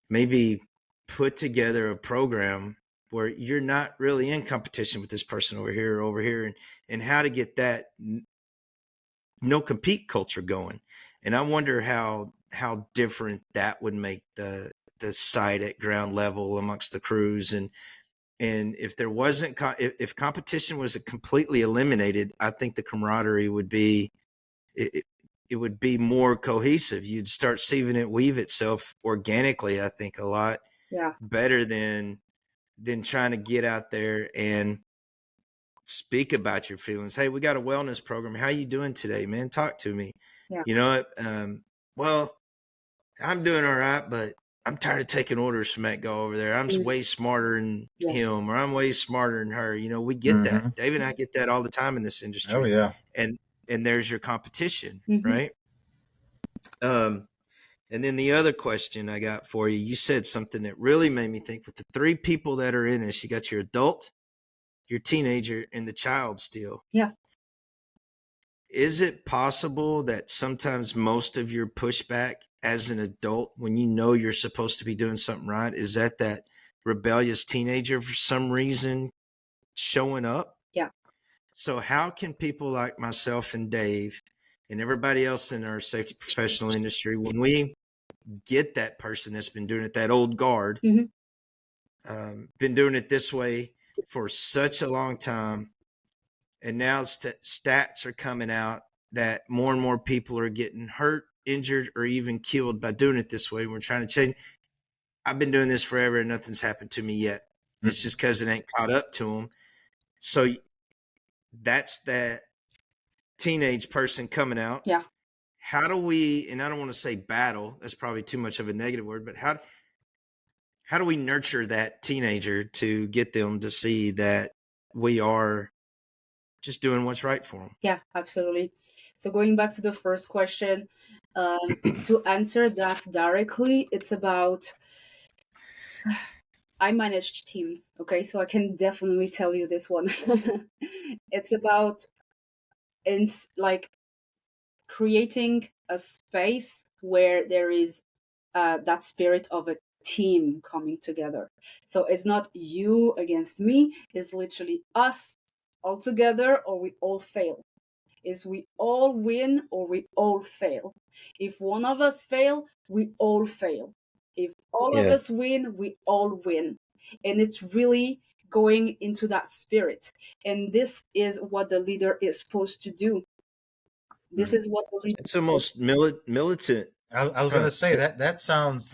S1: maybe put together a program where you're not really in competition with this person over here, and how to get that no compete culture going. And I wonder how different that would make the site at ground level amongst the crews. And if there wasn't if competition was completely eliminated, I think the camaraderie would be it would be more cohesive. You'd start seeing it weave itself organically, I think, a lot better than trying to get out there and speak about your feelings. Hey, we got a wellness program. How you doing today, man? Talk to me.
S2: Yeah.
S1: You know what? Well, I'm doing all right, but I'm tired of taking orders from that guy over there. I'm way smarter than him, or I'm way smarter than her. You know, we get that. Dave and I get that all the time in this industry.
S3: Oh yeah.
S1: And there's your competition, right? And then the other question I got for you, you said something that really made me think. With the three people that are in this, you got your adult, your teenager, and the child still.
S2: Yeah.
S1: Is it possible that sometimes most of your pushback as an adult, when you know you're supposed to be doing something right, is that rebellious teenager for some reason showing up?
S2: Yeah.
S1: So how can people like myself and Dave and everybody else in our safety professional industry, when we get that person that's been doing it, that old guard, been doing it this way for such a long time, and now stats are coming out that more and more people are getting hurt, injured, or even killed by doing it this way. We're trying to change. I've been doing this forever and nothing's happened to me yet. It's just because it ain't caught up to them. So that's that teenage person coming out.
S2: Yeah.
S1: How do we, and I don't want to say battle, that's probably too much of a negative word, but how do we nurture that teenager to get them to see that we are just doing what's right for them?
S2: Yeah, absolutely. So going back to the first question, to answer that directly, it's about, I managed teams. Okay. So I can definitely tell you this one. It's about like creating a space where there is that spirit of a team coming together. So it's not you against me, it's literally us all together, or we all fail. Is we all win or we all fail. If one of us fail, we all fail. If all of us win, we all win. And it's really going into that spirit. And this is what the leader is supposed to do. This is what the leader.
S1: It's almost militant.
S3: I was going to say that sounds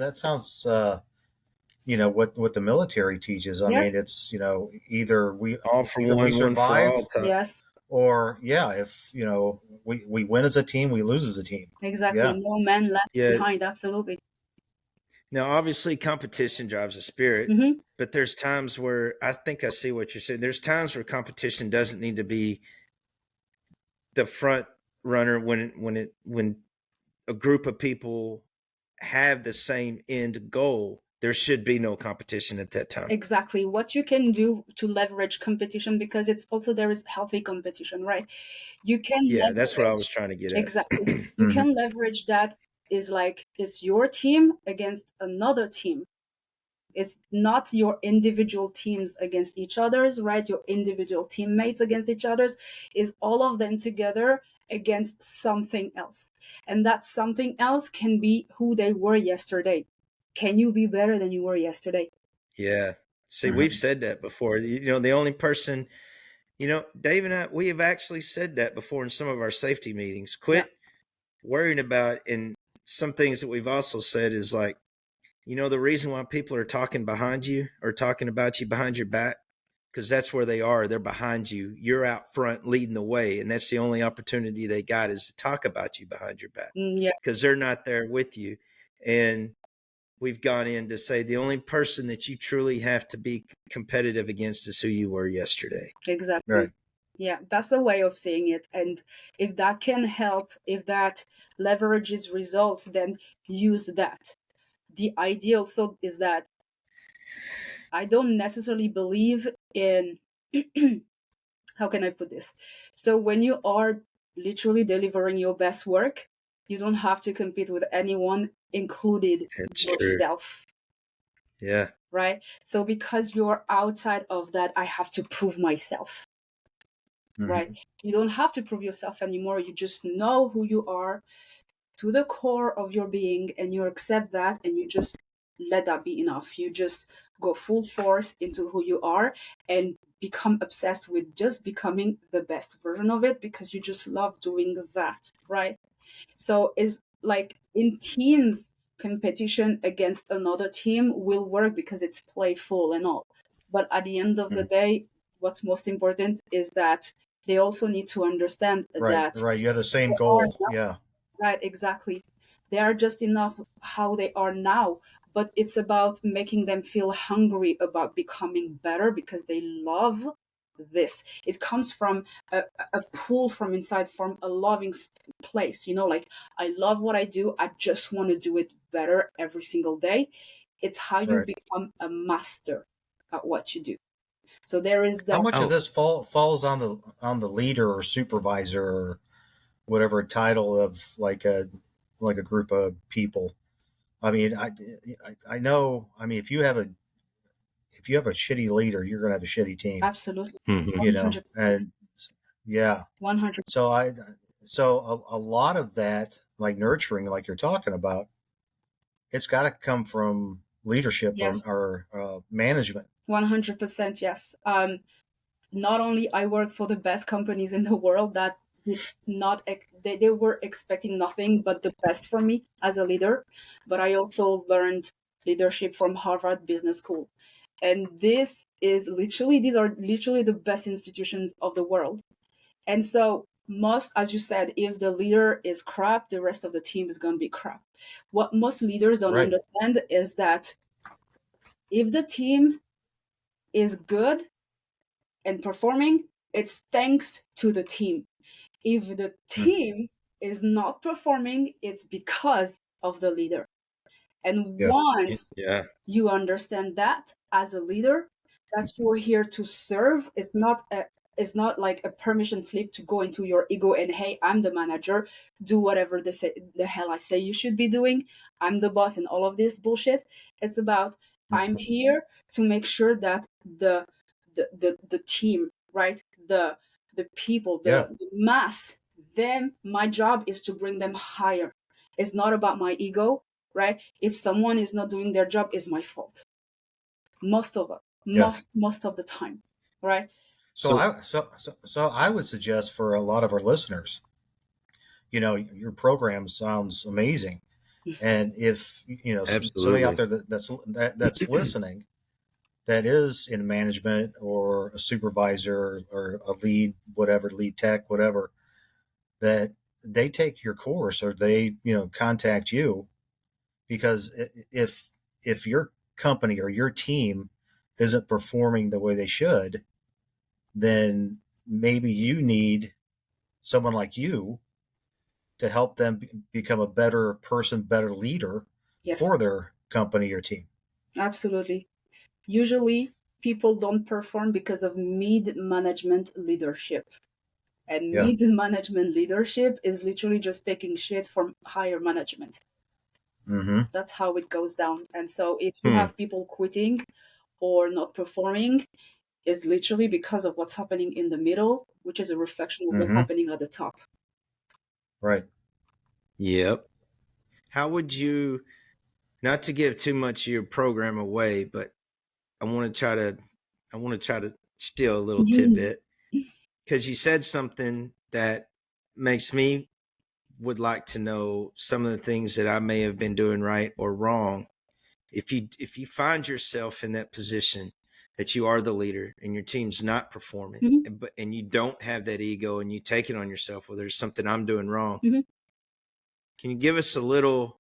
S3: you know what the military teaches. I mean, it's either we
S1: all for
S3: either
S1: one,
S3: we survive,
S1: one for all.
S2: Yes.
S3: Or if we win as a team, we lose as a team.
S2: Exactly.
S3: Yeah.
S2: No man left behind. Absolutely.
S1: Now, obviously, competition drives a spirit, but there's times where I think I see what you're saying. There's times where competition doesn't need to be the front runner when a group of people have the same end goal. There should be no competition at that time.
S2: Exactly. What you can do to leverage competition, because it's also, there is healthy competition, right? You can
S1: that's what I was trying to get at.
S2: Exactly. You can leverage that, is like, it's your team against another team. It's not your individual teams against each other's, right? Your individual teammates against each other's. Is all of them together against something else. And that something else can be who they were yesterday. Can you be better than you were yesterday?
S1: Yeah. See, we've said that before. The only person, Dave and I, we have actually said that before in some of our safety meetings. Quit worrying about, and some things that we've also said is like, the reason why people are talking behind you or talking about you behind your back, because that's where they are. They're behind you. You're out front leading the way. And that's the only opportunity they got, is to talk about you behind your back, because they're not there with you. And we've gone in to say the only person that you truly have to be competitive against is who you were yesterday.
S2: Exactly.
S3: Right.
S2: Yeah, that's a way of saying it. And if that can help, if that leverages results, then use that. The idea also is that I don't necessarily believe in how can I put this? So when you are literally delivering your best work, you don't have to compete with anyone, included
S1: It's true.
S2: yourself,
S1: Yeah.
S2: right? So because you're outside of that, I have to prove myself, right?
S3: Mm-hmm.
S2: You don't have to prove yourself anymore. You just know who you are to the core of your being, and you accept that, and you just let that be enough. You just go full force into who you are and become obsessed with just becoming the best version of it, because you just love doing that, right? So it's like in teams, competition against another team will work because it's playful and all. But at the end of the
S3: Mm-hmm.
S2: day, what's most important is that they also need to understand
S3: Right,
S2: that
S3: right. You have the
S2: they
S3: same
S2: are
S3: goal.
S2: not
S3: Yeah,
S2: right, exactly. They are just enough how they are now, but it's about making them feel hungry about becoming better because they love this. It comes from a pull from inside, from a loving place. Like, I love what I do. I just want to do it better every single day. It's how you
S3: right.
S2: become a master at what you do. So there is
S3: How
S2: that.
S3: much of
S1: Oh,
S3: this falls on the leader or supervisor or whatever title of like a group of people? I mean, I know. I mean, if you have a shitty leader, you're gonna have a shitty team.
S2: Absolutely.
S1: mhm.
S3: You know,
S2: 100%.
S3: and yeah.
S2: 100.
S3: So a lot of that, like nurturing, like you're talking about, it's got to come from leadership
S2: Yes.
S3: or management.
S2: 100%, yes. Not only I worked for the best companies in the world that did not they were expecting nothing but the best from me as a leader, but I also learned leadership from Harvard Business School. And these are literally the best institutions of the world. And so most, as you said, if the leader is crap, the rest of the team is going to be crap. What most leaders don't
S3: Right.
S2: understand is that if the team is good and performing, it's thanks to the team. If the
S3: Mm.
S2: team is not performing, it's because of the leader. And
S3: Yeah.
S2: once
S1: Yeah.
S2: you understand that as a leader, that you're here to serve, it's not like a permission slip to go into your ego and, hey, I'm the manager, do whatever the hell I say you should be doing, I'm the boss, and all of this bullshit. It's about, I'm
S3: Mhm.
S2: here to make sure that the team, right, the people,
S3: Yeah.
S2: the mass, them, my job is to bring them higher. It's not about my ego, right? If someone is not doing their job, it's my fault. Most of it,
S3: Yeah.
S2: most of the time, right?
S3: So
S1: So
S3: I would suggest for a lot of our listeners, your program sounds amazing, and if somebody out
S1: absolutely.
S3: there that's listening that is in management or a supervisor or a lead, whatever, lead tech, whatever, that they take your course or they contact you, because if your company or your team isn't performing the way they should, then maybe you need someone like you to help them become a better person, better leader
S2: Yes,
S3: for their company or team.
S2: absolutely. Usually, people don't perform because of mid management leadership. And
S3: Yeah.
S2: mid management leadership is literally just taking shit from higher management.
S3: Mm-hmm.
S2: That's how it goes down. And so, if you
S1: Hmm.
S2: have people quitting or not performing, is literally because of what's happening in the middle, which is a reflection of what's
S3: Mm-hmm.
S2: happening at the top.
S3: Right.
S1: Yep. How would you, not to give too much of your program away, but I want to try to, I want to try to steal a little tidbit because you said something that makes me would like to know some of the things that I may have been doing right or wrong. If you find yourself in that position that you are the leader and your team's not performing,
S2: Mhm,
S1: and you don't have that ego and you take it on yourself, well, there's something I'm doing wrong.
S2: mhm.
S1: Can you give us a little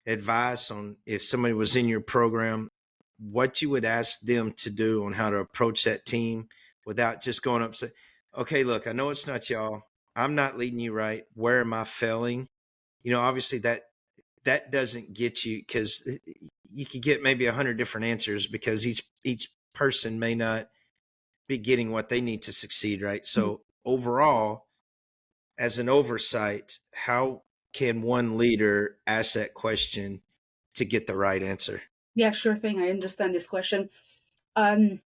S1: advice on, if somebody was in your program, what you would ask them to do on how to approach that team without just going up and say, okay, look, I know it's not y'all. I'm not leading you right. Where am I failing? You know, obviously that doesn't get you, because you could get maybe 100 different answers, because each person may not be getting what they need to succeed, right? So overall, as an oversight, how can one leader ask that question to get the right answer?
S2: Yeah, sure thing. I understand this question. Um,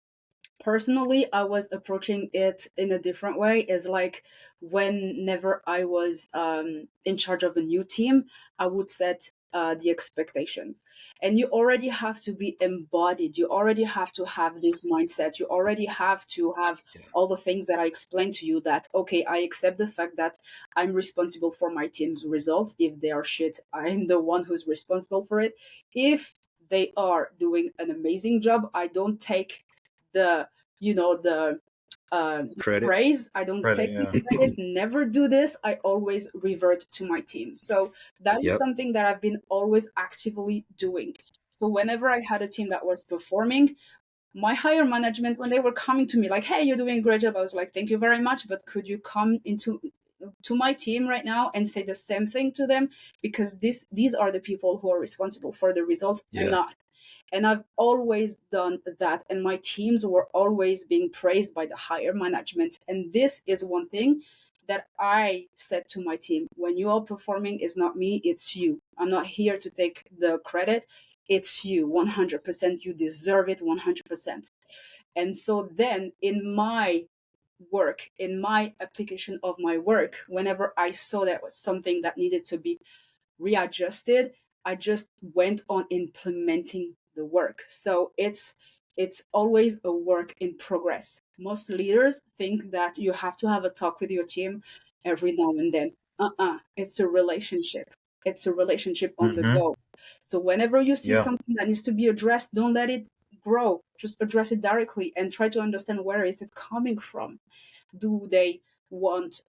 S2: Personally, I was approaching it in a different way. Is like whenever I was in charge of a new team, I would set the expectations, and you already have to be embodied. You already have to have this mindset. You already have to have
S1: Yeah.
S2: all the things that I explained to you. That okay, I accept the fact that I'm responsible for my team's results. If they are shit, I'm the one who's responsible for it. If they are doing an amazing job, I don't take the the
S1: Credit.
S2: praise. I don't
S3: Credit,
S2: take the
S3: yeah.
S2: credit. Never do this. I always revert to my team. So that is
S1: Yep.
S2: something that I've been always actively doing. So whenever I had a team that was performing, my higher management, when they were coming to me like, "Hey, you're doing a great job," I was like, "Thank you very much, but could you come into to my team right now and say the same thing to them, because these are the people who are responsible for the results. I'm
S1: Yeah.
S2: not." And I've always done that. And my teams were always being praised by the higher management. And this is one thing that I said to my team: when you are performing, it's not me, it's you. I'm not here to take the credit. It's you 100%. You deserve it 100%. And so then in my work, in my application of my work, whenever I saw that was something that needed to be readjusted, I just went on implementing the work. So it's always a work in progress. Most leaders think that you have to have a talk with your team every now and then. It's a relationship. It's a relationship on the
S3: Mm-hmm.
S2: go. So whenever you see
S3: Yeah.
S2: something that needs to be addressed, don't let it grow. Just address it directly and try to understand where is it coming from. Do they want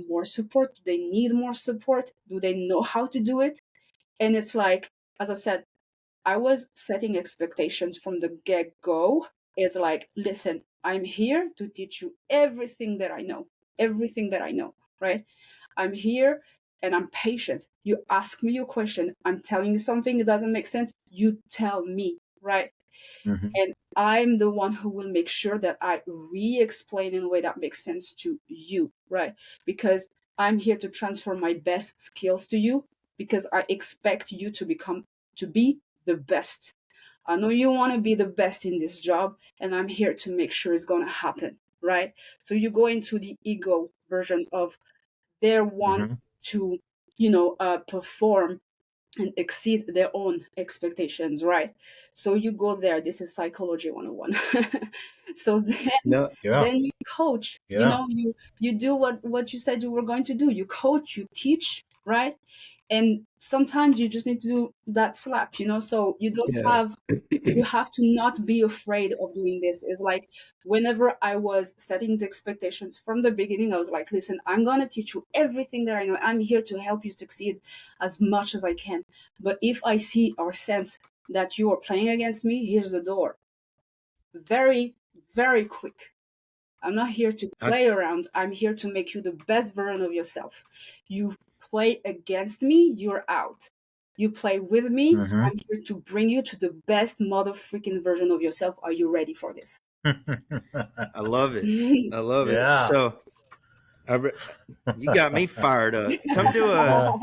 S2: more support? Do they need more support? Do they know how to do it? And it's like, as I said, I was setting expectations from the get go. It's like, listen, I'm here to teach you everything that I know, right? I'm here and I'm patient. You ask me your question. I'm telling you something that doesn't make sense. You tell me, right?
S3: Mm-hmm.
S2: And I'm the one who will make sure that I re-explain in a way that makes sense to you, right? Because I'm here to transfer my best skills to you, because I expect you to be the best. I know you want to be the best in this job, and I'm here to make sure it's going to happen, right? So you go into the ego version of their want
S3: Mm-hmm.
S2: to perform and exceed their own expectations, right? So you go there. This is psychology 101. So
S1: No.
S3: Yeah.
S2: then you coach.
S3: Yeah.
S2: You do what you said you were going to do. You coach, you teach, right? And sometimes you just need to do that slap, so
S1: Yeah.
S2: you have to not be afraid of doing this. It's like whenever I was setting the expectations from the beginning, I was like, listen, I'm going to teach you everything that I know. I'm here to help you succeed as much as I can. But if I see or sense that you are playing against me, here's the door. Very, very quick. I'm not here to
S1: I,
S2: play around. I'm here to make you the best version of yourself. You play against me, you're out. You play with me,
S3: Mm-hmm.
S2: I'm here to bring you to the best mother freaking version of yourself. Are you ready for this?
S1: I love it. I love it.
S3: Yeah.
S1: So you got me fired up. Come do a.
S3: Uh,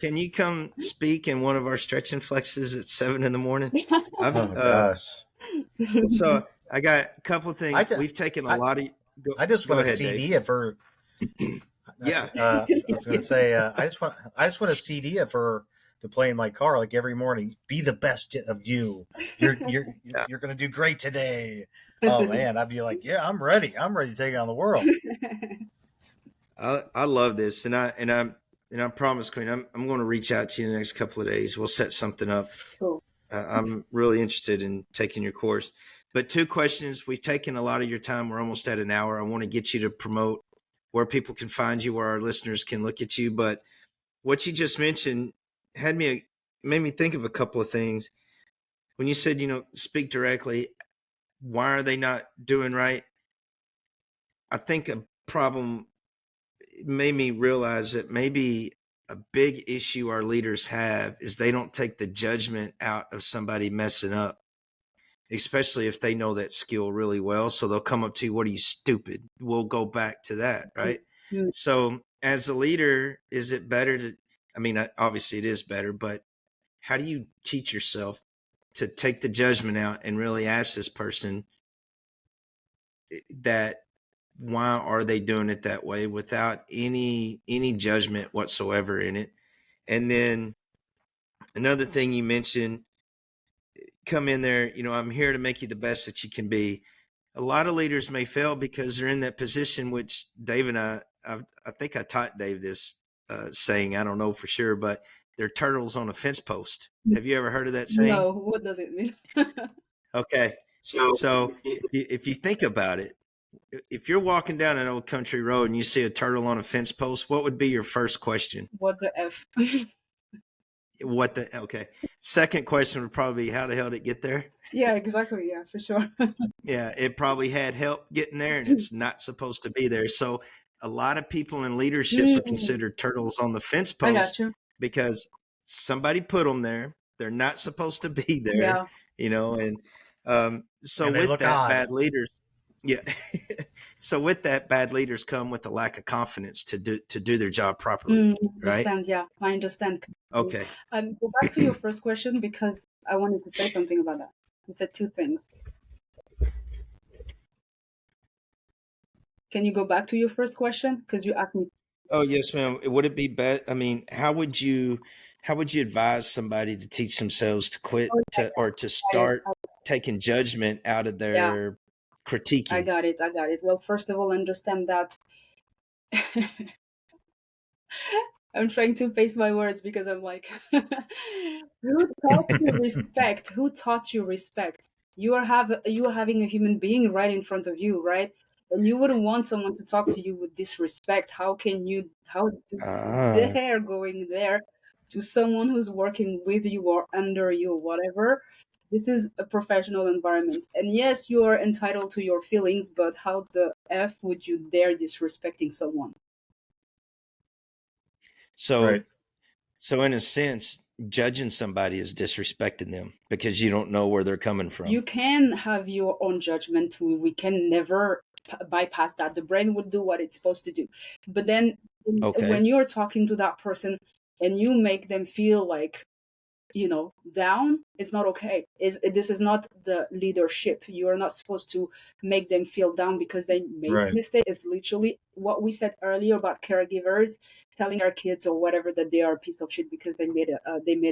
S1: Can you come speak in one of our stretch and flexes at 7 in the morning? I've
S3: oh gosh.
S1: so I got a couple of
S3: I,
S1: things.
S3: th-
S1: We've taken a
S3: I
S1: lot of.
S3: I just
S1: Go
S3: want a
S1: ahead, Dave.
S3: CD it for. That's,
S1: Yeah.
S3: I was going to say. I just want a CD it for to play in my car like every morning. Be the best of you. You're you're
S1: Yeah.
S3: you're going to do great today. Oh man, I'd be like, yeah, I'm ready. I'm ready to take on the world.
S1: I love this, and I promise, Queen, I'm going to reach out to you in the next couple of days. We'll set something up.
S2: Cool.
S1: I'm really interested in taking your course. But two questions. We've taken a lot of your time. We're almost at an hour. I want to get you to promote where people can find you, where our listeners can look at you. But what you just mentioned made me think of a couple of things. When you said, speak directly, why are they not doing right? I think problem made me realize that maybe a big issue our leaders have is they don't take the judgment out of somebody messing up, especially if they know that skill really well. So they'll come up to you, "What are you, stupid?" We'll go back to that, right?
S2: Mm.
S1: So as a leader, is it better to, I mean, obviously it is better, but how do you teach yourself to take the judgment out and really ask this person that why are they doing it that way without any judgment whatsoever in it? And then another thing you mentioned, come in there, I'm here to make you the best that you can be. A lot of leaders may fail because they're in that position, which Dave and I think I taught Dave this saying, I don't know for sure, but they're turtles on a fence post. Have you ever heard of that saying?
S2: No, what does it mean?
S1: Okay.
S3: So
S1: So if you think about it, if you're walking down an old country road and you see a turtle on a fence post, what would be your first question?
S2: What the F?
S1: Okay. Second question would probably be, how the hell did it get there?
S2: Yeah, exactly. Yeah, for sure.
S1: Yeah, it probably had help getting there and it's not supposed to be there. So a lot of people in leadership are
S2: Mm,
S1: considered turtles on the fence
S2: I got
S1: post
S2: you.
S1: because somebody put them there. They're not supposed to be there,
S2: Yeah.
S1: and so
S3: and they
S1: with
S3: look
S1: that,
S3: odd.
S1: bad leaders, yeah. So with that, bad leaders come with a lack of confidence to do their job properly, right?
S2: Understand. Yeah, I understand. completely.
S1: Okay.
S2: Go back to your first question because I wanted to say something about that. You said two things. Can you go back to your first question? Because you asked me.
S1: Oh yes, ma'am. Would it be best? I mean, how would you advise somebody to teach themselves to quit
S2: Oh,
S1: or to
S2: I got it.
S1: start taking judgment out of
S2: Yeah,
S1: their
S2: I
S1: critiquing?
S2: got it. I got it. Well, first of all, understand that I'm trying to pace my words because I'm like, who taught you respect? Who taught you respect? You are having a human being right in front of you, right? And you wouldn't want someone to talk to you with disrespect. How do you
S1: Ah,
S2: dare going there to someone who's working with you or under you or whatever? This is a professional environment. And yes, you are entitled to your feelings, but how the F would you dare disrespecting someone?
S1: so
S3: Right.
S1: so in a sense, judging somebody is disrespecting them because you don't know where they're coming
S2: You
S1: from.
S2: can have your own judgment. We can never bypass that. The brain will do what it's supposed to do. But then when
S1: Okay.
S2: you're talking to that person and you make them feel like, down, it's not okay. This is not the leadership. You're not supposed to make them feel down because they made a
S3: Right.
S2: mistake. It's literally what we said earlier about caregivers telling our kids or whatever that they are a piece of shit because they made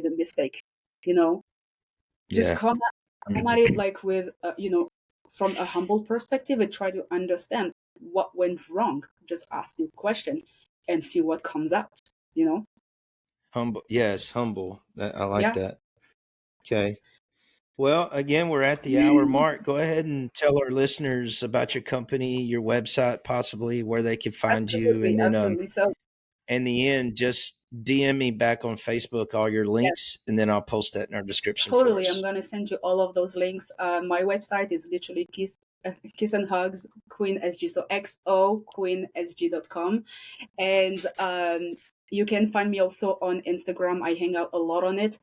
S2: a mistake. You know, just
S1: Yeah.
S2: come at it like with from a humble perspective and try to understand what went wrong. Just ask this question and see what comes out. You know?
S1: Humble. Yes, humble. I like
S2: Yeah.
S1: that. Okay. Well, again, we're at the hour mark. Go ahead and tell our listeners about your company, your website, possibly where they could find you,
S2: Absolutely,
S1: and then
S2: absolutely. So
S1: in the end, just DM me back on Facebook all your
S2: yes,
S1: links, and then I'll post that in our description for
S2: totally. I'm
S1: us.
S2: gonna send you all of those links. My website is literally kiss and hugs Queen SG. So xoqueensg.com. And you can find me also on Instagram. I hang out a lot on it,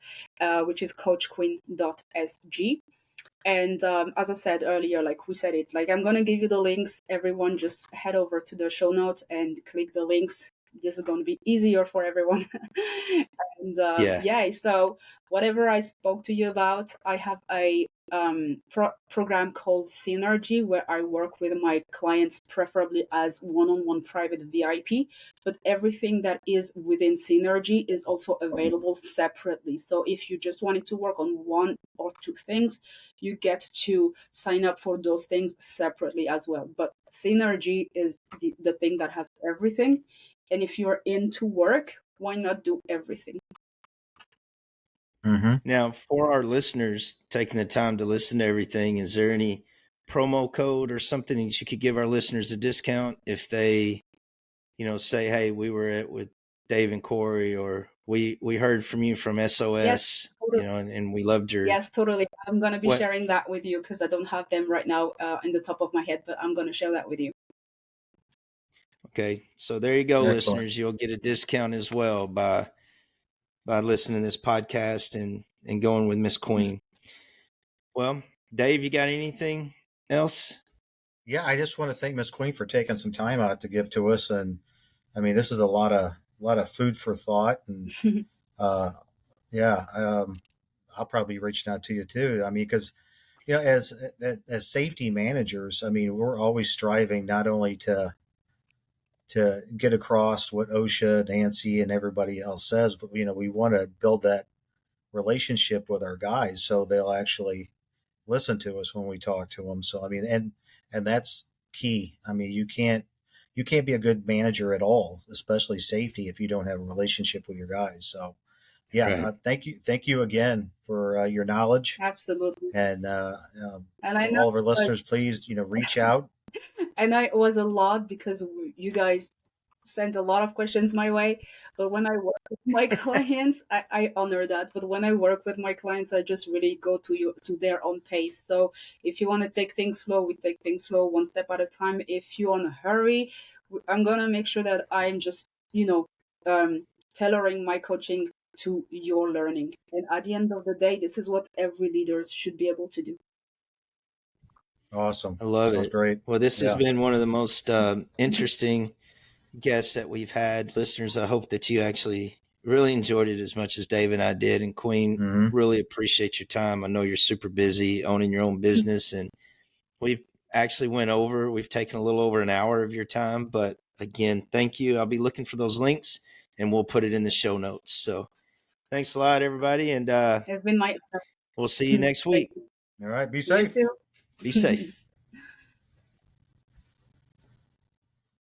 S2: which is coachqueen.sg. And as I said earlier, like we said it, like I'm gonna give you the links. Everyone just head over to the show notes and click the links. This is going to be easier for everyone. And
S1: Yeah.
S2: yeah, so whatever I spoke to you about, I have a program called Synergy where I work with my clients, preferably as one-on-one private VIP. But everything that is within Synergy is also available separately. So if you just wanted to work on one or two things, you get to sign up for those things separately as well. But Synergy is the thing that has everything. And if you're into work, why not do everything?
S3: Mm-hmm.
S1: Now, for our listeners taking the time to listen to everything, is there any promo code or something that you could give our listeners a discount if they, say, "Hey, we were with Dave and Corey," or we heard from you from
S2: Yes,
S1: SOS,
S2: totally.
S1: and we loved your
S2: Yes, totally. I'm going to be
S1: what?
S2: sharing that with you because I don't have them right now in the top of my head, but I'm going to share that with you.
S1: Okay, so there you go,
S3: Excellent.
S1: listeners. You'll get a discount as well by listening to this podcast and going with Miss Queen. Well, Dave, you got anything else?
S3: Yeah, I just want to thank Miss Queen for taking some time out to give to us, and I mean, this is a lot of food for thought, and uh, yeah, I'll probably be reaching out to you too. I mean, because as safety managers, I mean, we're always striving not only to get across what OSHA, Nancy, and everybody else says, but we want to build that relationship with our guys so they'll actually listen to us when we talk to them. So I mean, and that's key. I mean, you can't be a good manager at all, especially safety, if you don't have a relationship with your guys. So yeah,
S1: Right.
S3: thank you again for your knowledge,
S2: Absolutely.
S3: and
S2: And I
S3: for
S2: know,
S3: all of our
S2: like,
S3: listeners, please reach out.
S2: I know it was a lot because you guys sent a lot of questions my way. But when I work with my clients, I honor that. But when I work with my clients, I just really go to their own pace. So if you want to take things slow, we take things slow, one step at a time. If you want to hurry, I'm gonna make sure that I'm just tailoring my coaching to your learning. And at the end of the day, this is what every leader should be able to do.
S3: Awesome,
S1: I love
S3: sounds
S1: it.
S3: great.
S1: Well, this has
S3: Yeah.
S1: been one of the most interesting guests that we've had. Listeners, I hope that you actually really enjoyed it as much as Dave and I did. And Queen,
S3: Hmm.
S1: really appreciate your time. I know you're super busy owning your own business, and we've actually we've taken a little over an hour of your time. But again, thank you. I'll be looking for those links and we'll put it in the show notes. So thanks a lot, everybody. And
S2: It's been my
S1: we'll see you
S2: honor.
S1: next
S2: Thank
S1: week.
S2: you.
S3: All right, be
S2: You
S3: safe.
S2: too.
S1: Be safe.